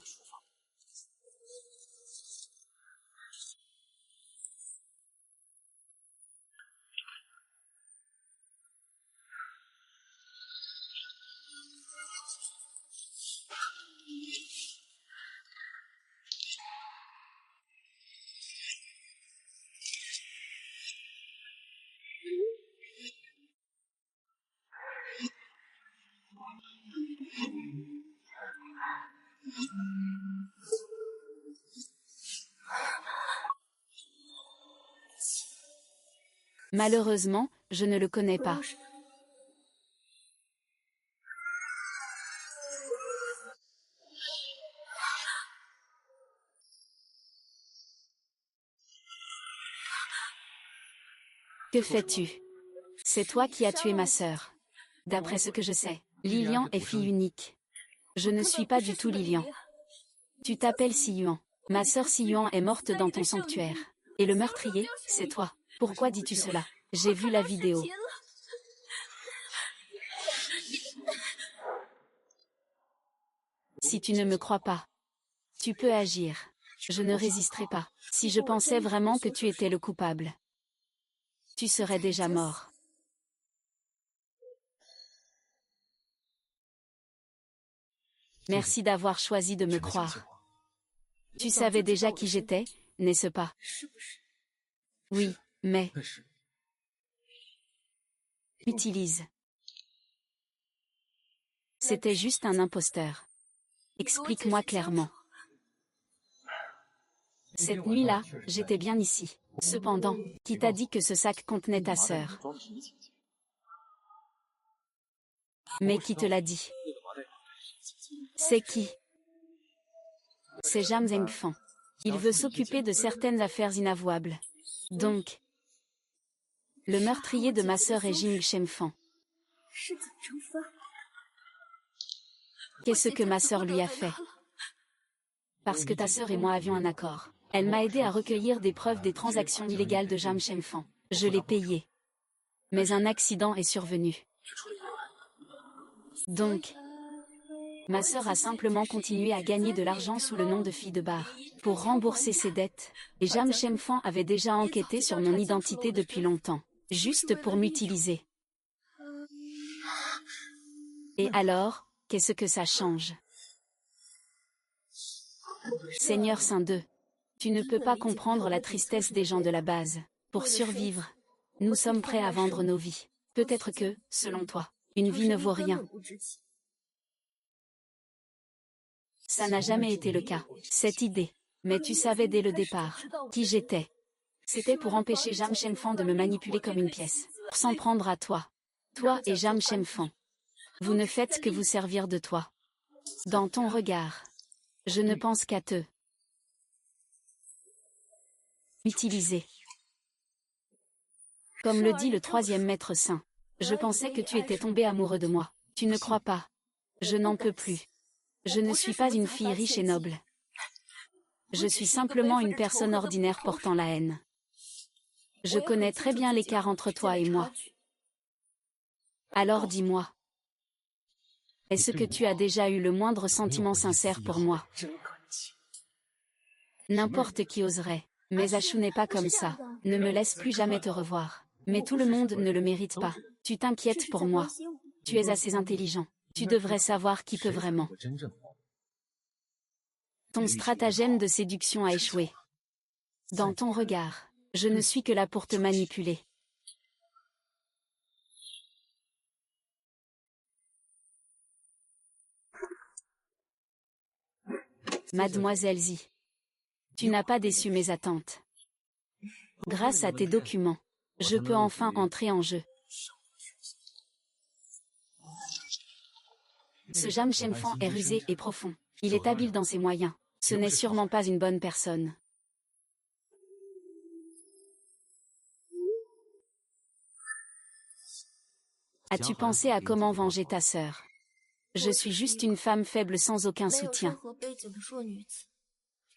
Malheureusement, je ne le connais pas. Que fais-tu? C'est toi qui as tué ma sœur. D'après ce que je sais, Lilian est fille unique. Je ne suis pas du tout Lilian. Tu t'appelles Si-Yuan. Ma sœur Si-Yuan est morte dans ton sanctuaire. Et le meurtrier, c'est toi. Pourquoi dis-tu cela? J'ai vu la vidéo. Si tu ne me crois pas, tu peux agir. Je ne résisterai pas. Si je pensais vraiment que tu étais le coupable, tu serais déjà mort. Merci d'avoir choisi de me croire. Tu savais déjà qui j'étais, n'est-ce pas? Oui, mais... Utilise. C'était juste un imposteur. Explique-moi clairement. Cette nuit-là, j'étais bien ici. Cependant, qui t'a dit que ce sac contenait ta sœur? Mais qui te l'a dit? C'est qui? C'est Jam Zhengfang. Il veut s'occuper de certaines affaires inavouables. Donc, le meurtrier de ma sœur est Jing Shenfang. Qu'est-ce que ma sœur lui a fait? Parce que ta sœur et moi avions un accord. Elle m'a aidé à recueillir des preuves des transactions illégales de Jam Shenfang. Je l'ai payé. Mais un accident est survenu. Donc, ma sœur a simplement continué à gagner de l'argent sous le nom de fille de bar, pour rembourser ses dettes, et Jam Shenfang avait déjà enquêté sur mon identité depuis longtemps, juste pour m'utiliser. Et alors, qu'est-ce que ça change? Seigneur Saint 2, tu ne peux pas comprendre la tristesse des gens de la base. Pour survivre, nous sommes prêts à vendre nos vies. Peut-être que, selon toi, une vie ne vaut rien. Ça n'a jamais été le cas, cette idée. Mais tu savais dès le départ qui j'étais. C'était pour empêcher Jam Shenfang de me manipuler comme une pièce, pour s'en prendre à toi. Toi et Jam Shenfang. Vous ne faites que vous servir de toi. Dans ton regard, je ne pense qu'à te utiliser. Comme le dit le troisième maître saint, je pensais que tu étais tombé amoureux de moi. Tu ne crois pas? Je n'en peux plus. Je ne suis pas une fille riche et noble. Je suis simplement une personne ordinaire portant la haine. Je connais très bien l'écart entre toi et moi. Alors dis-moi, est-ce que tu as déjà eu le moindre sentiment sincère pour moi? N'importe qui oserait, mais Ashu n'est pas comme ça. Ne me laisse plus jamais te revoir. Mais tout le monde ne le mérite pas. Tu t'inquiètes pour moi. Tu es assez intelligent. Tu devrais savoir qui peut vraiment. Ton stratagème de séduction a échoué. Dans ton regard, je ne suis que là pour te manipuler. Mademoiselle Zi, tu n'as pas déçu mes attentes. Grâce à tes documents, je peux enfin entrer en jeu. Ce Jam Shenfang est rusé et profond. Il est habile dans ses moyens. Ce n'est sûrement pas une bonne personne. As-tu pensé à comment venger ta sœur? Je suis juste une femme faible sans aucun soutien.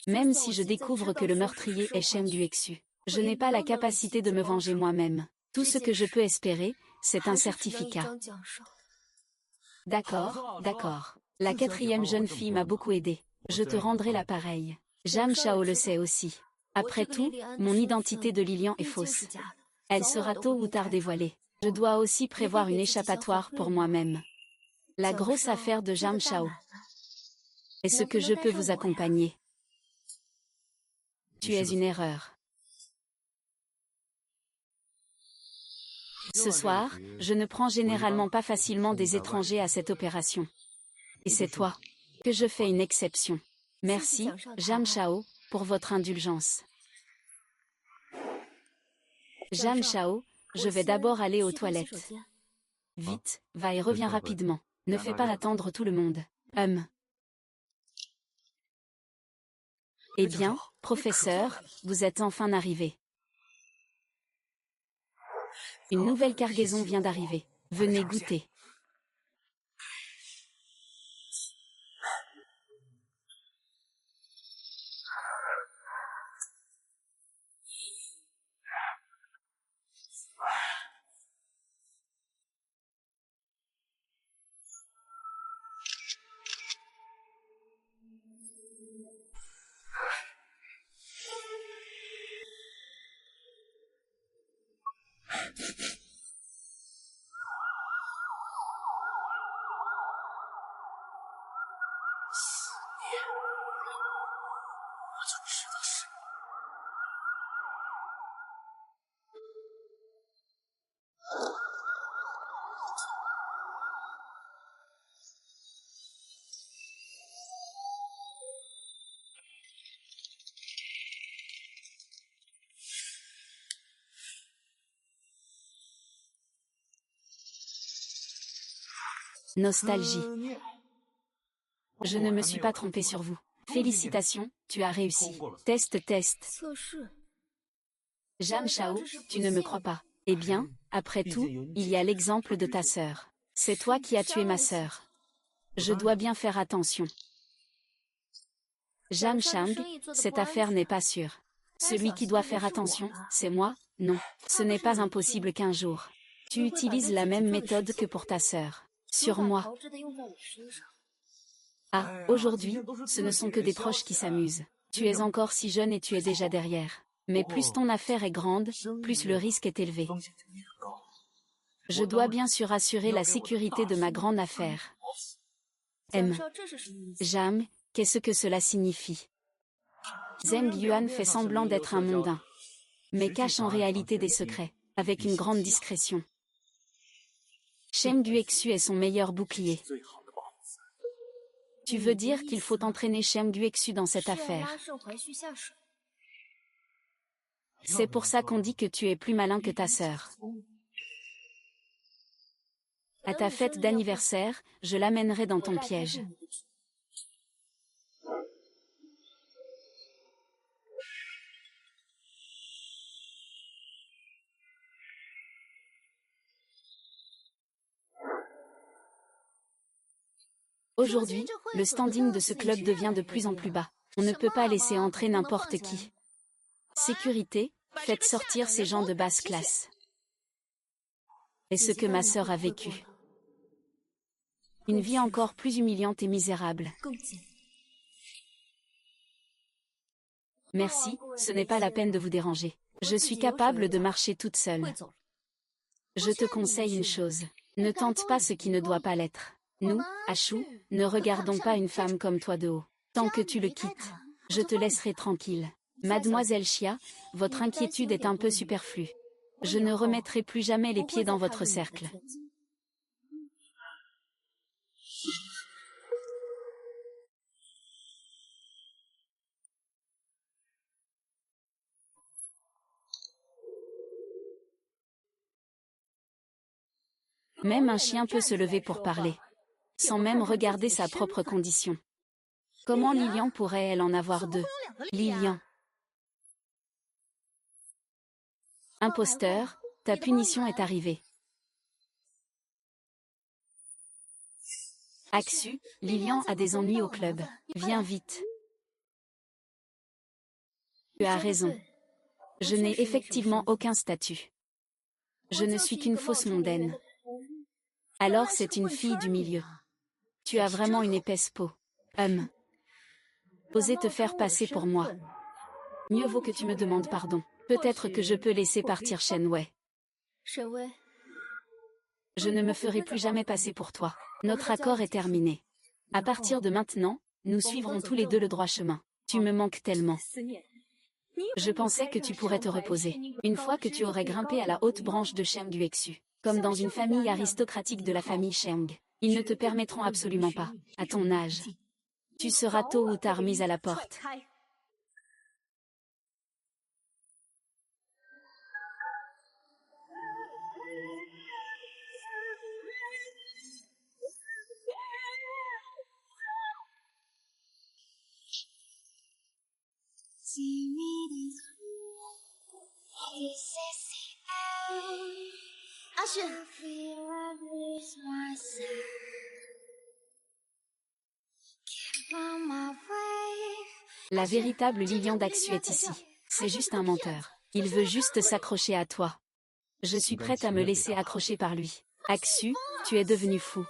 Même si je découvre que le meurtrier est Shem Duexu, je n'ai pas la capacité de me venger moi-même. Tout ce que je peux espérer, c'est un certificat. D'accord, d'accord. La quatrième jeune fille m'a beaucoup aidé. Je te rendrai l'appareil. Jam Chao le sait aussi. Après tout, mon identité de Lilian est fausse. Elle sera tôt ou tard dévoilée. Je dois aussi prévoir une échappatoire pour moi-même. La grosse affaire de Jam Chao. Est-ce que je peux vous accompagner? Tu es une erreur. Ce soir, je ne prends généralement pas facilement des étrangers à cette opération. Et c'est toi que je fais une exception. Merci, Jam Chao, pour votre indulgence. Jam Chao, je vais d'abord aller aux toilettes. Vite, va et reviens rapidement. Ne fais pas attendre tout le monde. Eh bien, professeur, vous êtes enfin arrivé. Une nouvelle cargaison vient d'arriver. Venez goûter. Nostalgie. Je ne me suis pas trompé sur vous. Félicitations, tu as réussi. Test, test. Jam Chao, tu ne me crois pas. Eh bien, après tout, il y a l'exemple de ta sœur. C'est toi qui as tué ma sœur. Je dois bien faire attention. Jam Chang, cette affaire n'est pas sûre. Celui qui doit faire attention, c'est moi? Non. Ce n'est pas impossible qu'un jour. Tu utilises la même méthode que pour ta sœur. Sur moi. Ah, aujourd'hui, ce ne sont que des proches qui s'amusent. Tu es encore si jeune et tu es déjà derrière. Mais plus ton affaire est grande, plus le risque est élevé. Je dois bien sûr assurer la sécurité de ma grande affaire. Jam, qu'est-ce que cela signifie? Zheng Yuan fait semblant d'être un mondain, mais cache en réalité des secrets, avec une grande discrétion. Shem Duexu est son meilleur bouclier. Tu veux dire qu'il faut entraîner Shem Duexu dans cette affaire? C'est pour ça qu'on dit que tu es plus malin que ta sœur. À ta fête d'anniversaire, je l'amènerai dans ton piège. Aujourd'hui, le standing de ce club devient de plus en plus bas. On ne peut pas laisser entrer n'importe qui. Sécurité, faites sortir ces gens de basse classe. Et ce que ma sœur a vécu. Une vie encore plus humiliante et misérable. Merci, ce n'est pas la peine de vous déranger. Je suis capable de marcher toute seule. Je te conseille une chose. Ne tente pas ce qui ne doit pas l'être. Nous, Ashu, ne regardons pas une femme comme toi de haut. Tant que tu le quittes, je te laisserai tranquille. Mademoiselle Xia, votre inquiétude est un peu superflue. Je ne remettrai plus jamais les pieds dans votre cercle. Même un chien peut se lever pour parler, sans même regarder sa propre condition. Comment Lilian pourrait-elle en avoir deux? Lilian. Imposteur, ta punition est arrivée. Aksu, Lilian a des ennuis au club. Viens vite. Tu as raison. Je n'ai effectivement aucun statut. Je ne suis qu'une fausse mondaine. Alors c'est une fille du milieu. Tu as vraiment une épaisse peau. Oser te faire passer pour moi. Mieux vaut que tu me demandes pardon. Peut-être que je peux laisser partir Shen Wei. Je ne me ferai plus jamais passer pour toi. Notre accord est terminé. À partir de maintenant, nous suivrons tous les deux le droit chemin. Tu me manques tellement. Je pensais que tu pourrais te reposer, une fois que tu aurais grimpé à la haute branche de Sheng Yuexu. Comme dans une famille aristocratique de la famille Sheng. Ils ne te permettront absolument pas, à ton âge. Tu seras tôt ou tard mise à la porte. La véritable Lilian d'Aksu est ici. C'est juste un menteur. Il veut juste s'accrocher à toi. Je suis prête à me laisser accrocher par lui. Aksu, tu es devenu fou.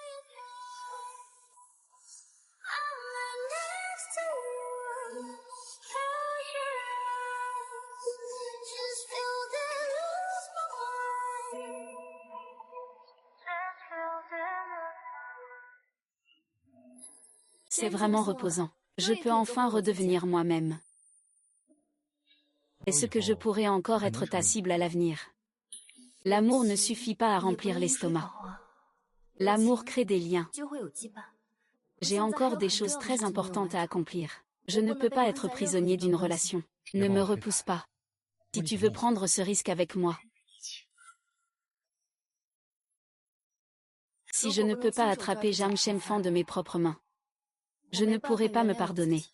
C'est vraiment reposant. Je peux enfin redevenir moi-même. Est-ce que je pourrais encore être ta cible à l'avenir? L'amour ne suffit pas à remplir l'estomac. L'amour crée des liens. J'ai encore des choses très importantes à accomplir. Je ne peux pas être prisonnier d'une relation. Ne me repousse pas. Si tu veux prendre ce risque avec moi. Si je ne peux pas attraper Zhang Shenfang de mes propres mains, je ne pourrai pas me pardonner.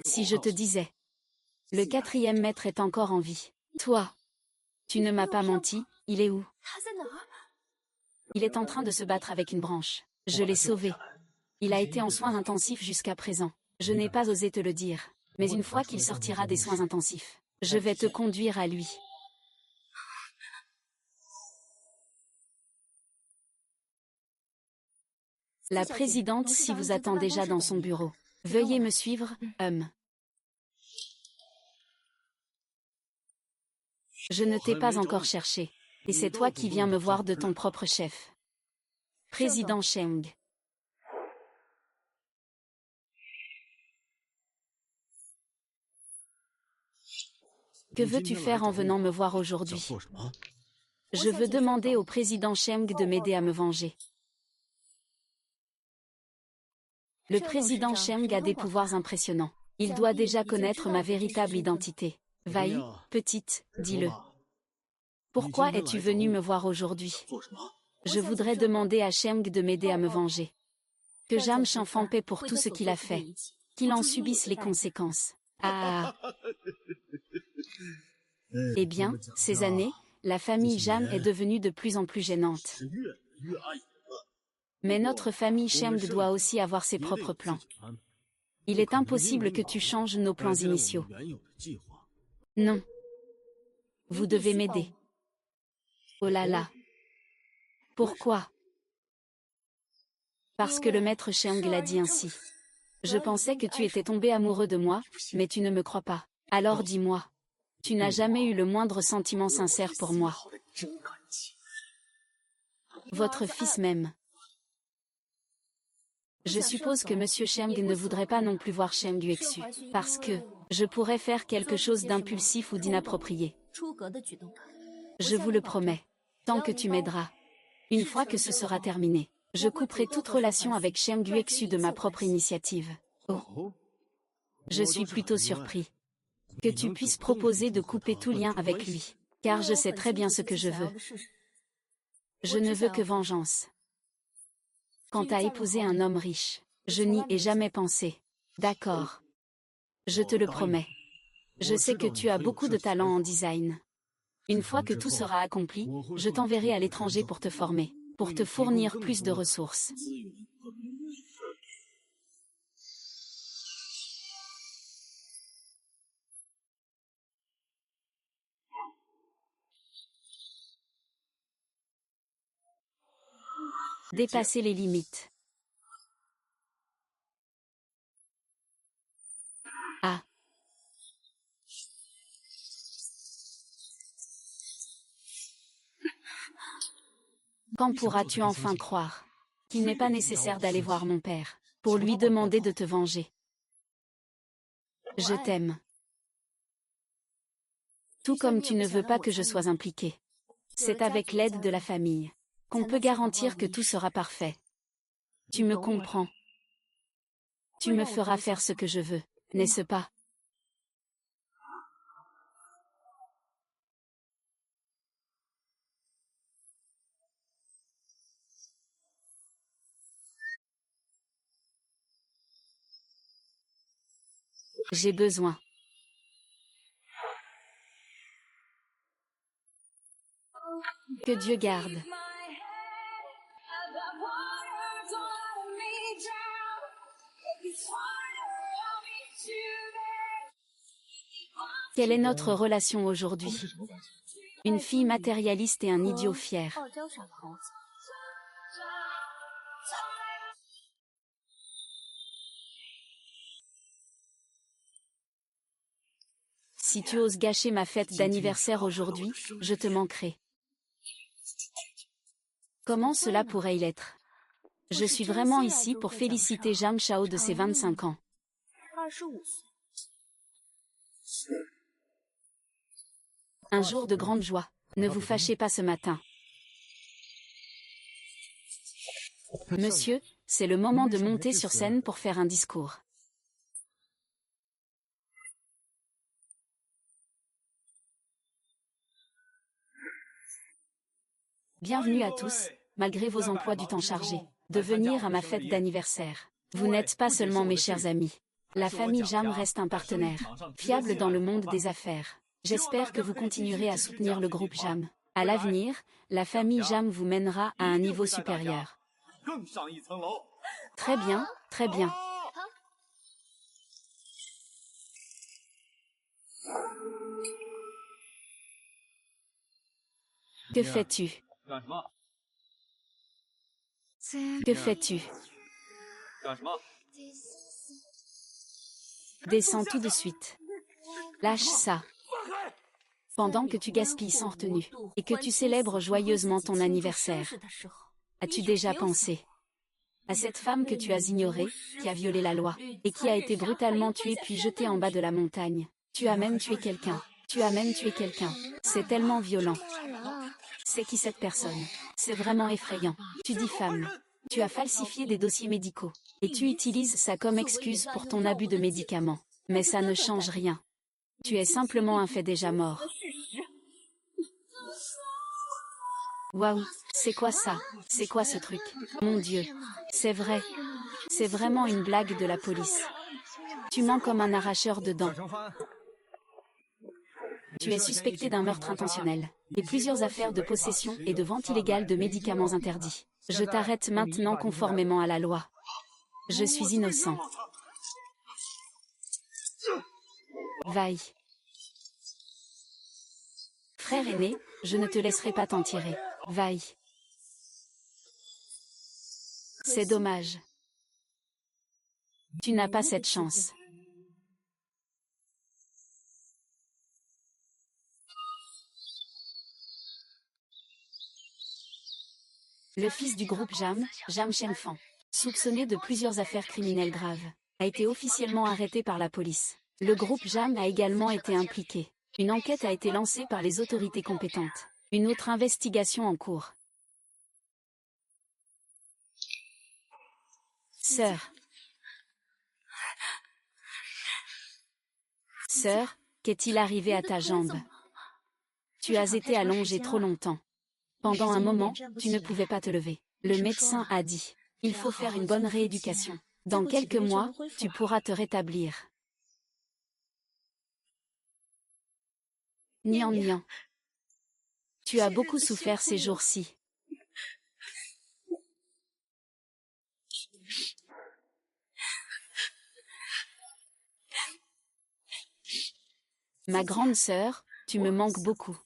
Si je te disais, le 4e maître est encore en vie. Toi, tu ne m'as pas menti, il est où? Il est en train de se battre avec une branche. Je l'ai sauvé. Il a été en soins intensifs jusqu'à présent. Je n'ai pas osé te le dire, mais une fois qu'il sortira des soins intensifs, je vais te conduire à lui. La présidente s'y vous attend déjà dans son bureau. Veuillez me suivre, Je ne t'ai pas encore cherché. Et c'est toi qui viens me voir de ton propre chef. Président Sheng. Que veux-tu faire en venant me voir aujourd'hui? Je veux demander au président Sheng de m'aider à me venger. Le président Sheng a des pouvoirs impressionnants. Il doit déjà connaître ma véritable identité. Vai, petite, dis-le. Pourquoi es-tu venu me voir aujourd'hui? Je voudrais demander à Sheng de m'aider à me venger. Que Zhang Shenfang paie pour tout ce qu'il a fait. Qu'il en subisse les conséquences. Ah. Eh bien, ces années, la famille Zhang est devenue de plus en plus gênante. Mais notre famille Sheng doit aussi avoir ses propres plans. Il est impossible que tu changes nos plans initiaux. Non. Vous devez m'aider. Oh là là. Pourquoi? Parce que le maître Sheng l'a dit ainsi. Je pensais que tu étais tombé amoureux de moi, mais tu ne me crois pas. Alors dis-moi. Tu n'as jamais eu le moindre sentiment sincère pour moi. Votre fils m'aime. Je suppose que Monsieur Sheng ne voudrait pas non plus voir Sheng Yuexu, parce que je pourrais faire quelque chose d'impulsif ou d'inapproprié. Je vous le promets. Tant que tu m'aideras. Une fois que ce sera terminé, je couperai toute relation avec Sheng Yuexu de ma propre initiative. Oh. Je suis plutôt surpris que tu puisses proposer de couper tout lien avec lui, car je sais très bien ce que je veux. Je ne veux que vengeance. Quant à épouser un homme riche, je n'y ai jamais pensé. D'accord. Je te le promets. Je sais que tu as beaucoup de talent en design. Une fois que tout sera accompli, je t'enverrai à l'étranger pour te former, pour te fournir plus de ressources. Dépasser les limites. Ah. Quand pourras-tu enfin croire qu'il n'est pas nécessaire d'aller voir mon père pour lui demander de te venger? Je t'aime. Tout comme tu ne veux pas que je sois impliquée. C'est avec l'aide de la famille qu'on peut garantir que tout sera parfait. Tu me comprends. Tu me feras faire ce que je veux, n'est-ce pas? J'ai besoin. Que Dieu garde. Quelle est notre relation aujourd'hui? Une fille matérialiste et un idiot fier. Si tu oses gâcher ma fête d'anniversaire aujourd'hui, je te manquerai. Comment cela pourrait-il être? Je suis vraiment ici pour féliciter Jam Chao de ses 25 ans. Un jour de grande joie. Ne vous fâchez pas ce matin. Monsieur, c'est le moment de monter sur scène pour faire un discours. Bienvenue à tous, malgré vos emplois du temps chargés, de venir à ma fête d'anniversaire. Vous n'êtes pas seulement mes chers amis. La famille Jam reste un partenaire, fiable dans le monde des affaires. J'espère que vous continuerez à soutenir le groupe Jam. À l'avenir, la famille Jam vous mènera à un niveau supérieur. Très bien, très bien. Que fais-tu? Que fais-tu? Descends tout de suite. Lâche ça. Pendant que tu gaspilles sans retenue, et que tu célèbres joyeusement ton anniversaire, as-tu déjà pensé à cette femme que tu as ignorée, qui a violé la loi, et qui a été brutalement tuée puis jetée en bas de la montagne? Tu as même tué quelqu'un. Tu as même tué quelqu'un. C'est tellement violent. C'est qui cette personne? C'est vraiment effrayant. Tu diffames. Tu as falsifié des dossiers médicaux. Et tu utilises ça comme excuse pour ton abus de médicaments. Mais ça ne change rien. Tu es simplement un fait déjà mort. Waouh, c'est quoi ça? C'est quoi ce truc? Mon Dieu. C'est vrai. C'est vraiment une blague de la police. Tu mens comme un arracheur de dents. Tu es suspecté d'un meurtre intentionnel, et plusieurs affaires de possession et de vente illégale de médicaments interdits. Je t'arrête maintenant conformément à la loi. Je suis innocent. Vaille. Frère aîné, je ne te laisserai pas t'en tirer. Vaille. C'est dommage. Tu n'as pas cette chance. Le fils du groupe Jam, Jam Shenfan, soupçonné de plusieurs affaires criminelles graves, a été officiellement arrêté par la police. Le groupe Jam a également été impliqué. Une enquête a été lancée par les autorités compétentes. Une autre investigation en cours. Sœur. Sœur, qu'est-il arrivé à ta jambe? Tu as été allongée trop longtemps. Pendant un moment, tu ne pouvais pas te lever. Le médecin a dit, il faut faire une bonne rééducation. Dans quelques mois, tu pourras te rétablir. Nian nian. Tu as beaucoup souffert ces jours-ci. Ma grande sœur, tu me manques beaucoup.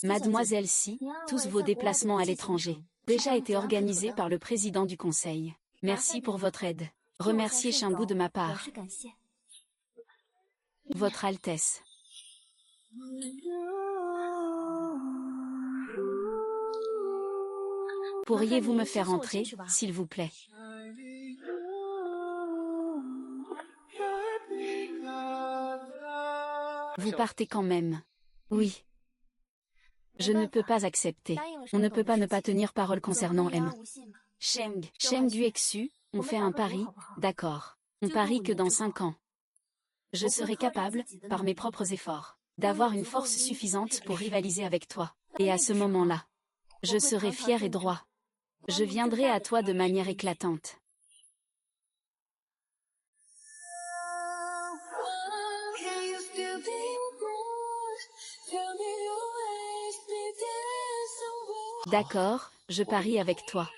Mademoiselle Si, tous vos déplacements à l'étranger, déjà été organisés par le président du conseil. Merci pour votre aide. Remerciez Shimbu de ma part. Votre Altesse. Pourriez-vous me faire entrer, s'il vous plaît? Vous partez quand même. Oui. Je ne peux pas accepter. On ne peut pas ne pas tenir parole concernant M. Cheng Duexu, on fait un pari, d'accord. On parie que dans 5 ans, je serai capable, par mes propres efforts, d'avoir une force suffisante pour rivaliser avec toi. Et à ce moment-là, je serai fier et droit. Je viendrai à toi de manière éclatante. D'accord, je parie avec toi.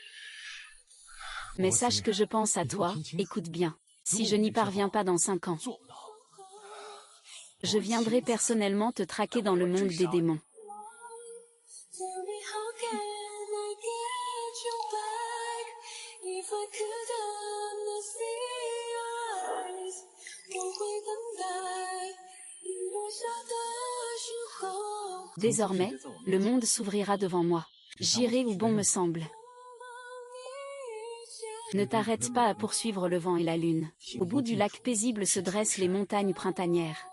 Mais sache que je pense à toi, écoute bien. Si je n'y parviens pas dans 5 ans, je viendrai personnellement te traquer dans le monde des démons. Désormais, le monde s'ouvrira devant moi. J'irai où bon me semble. Ne t'arrête pas à poursuivre le vent et la lune. Au bout du lac paisible se dressent les montagnes printanières.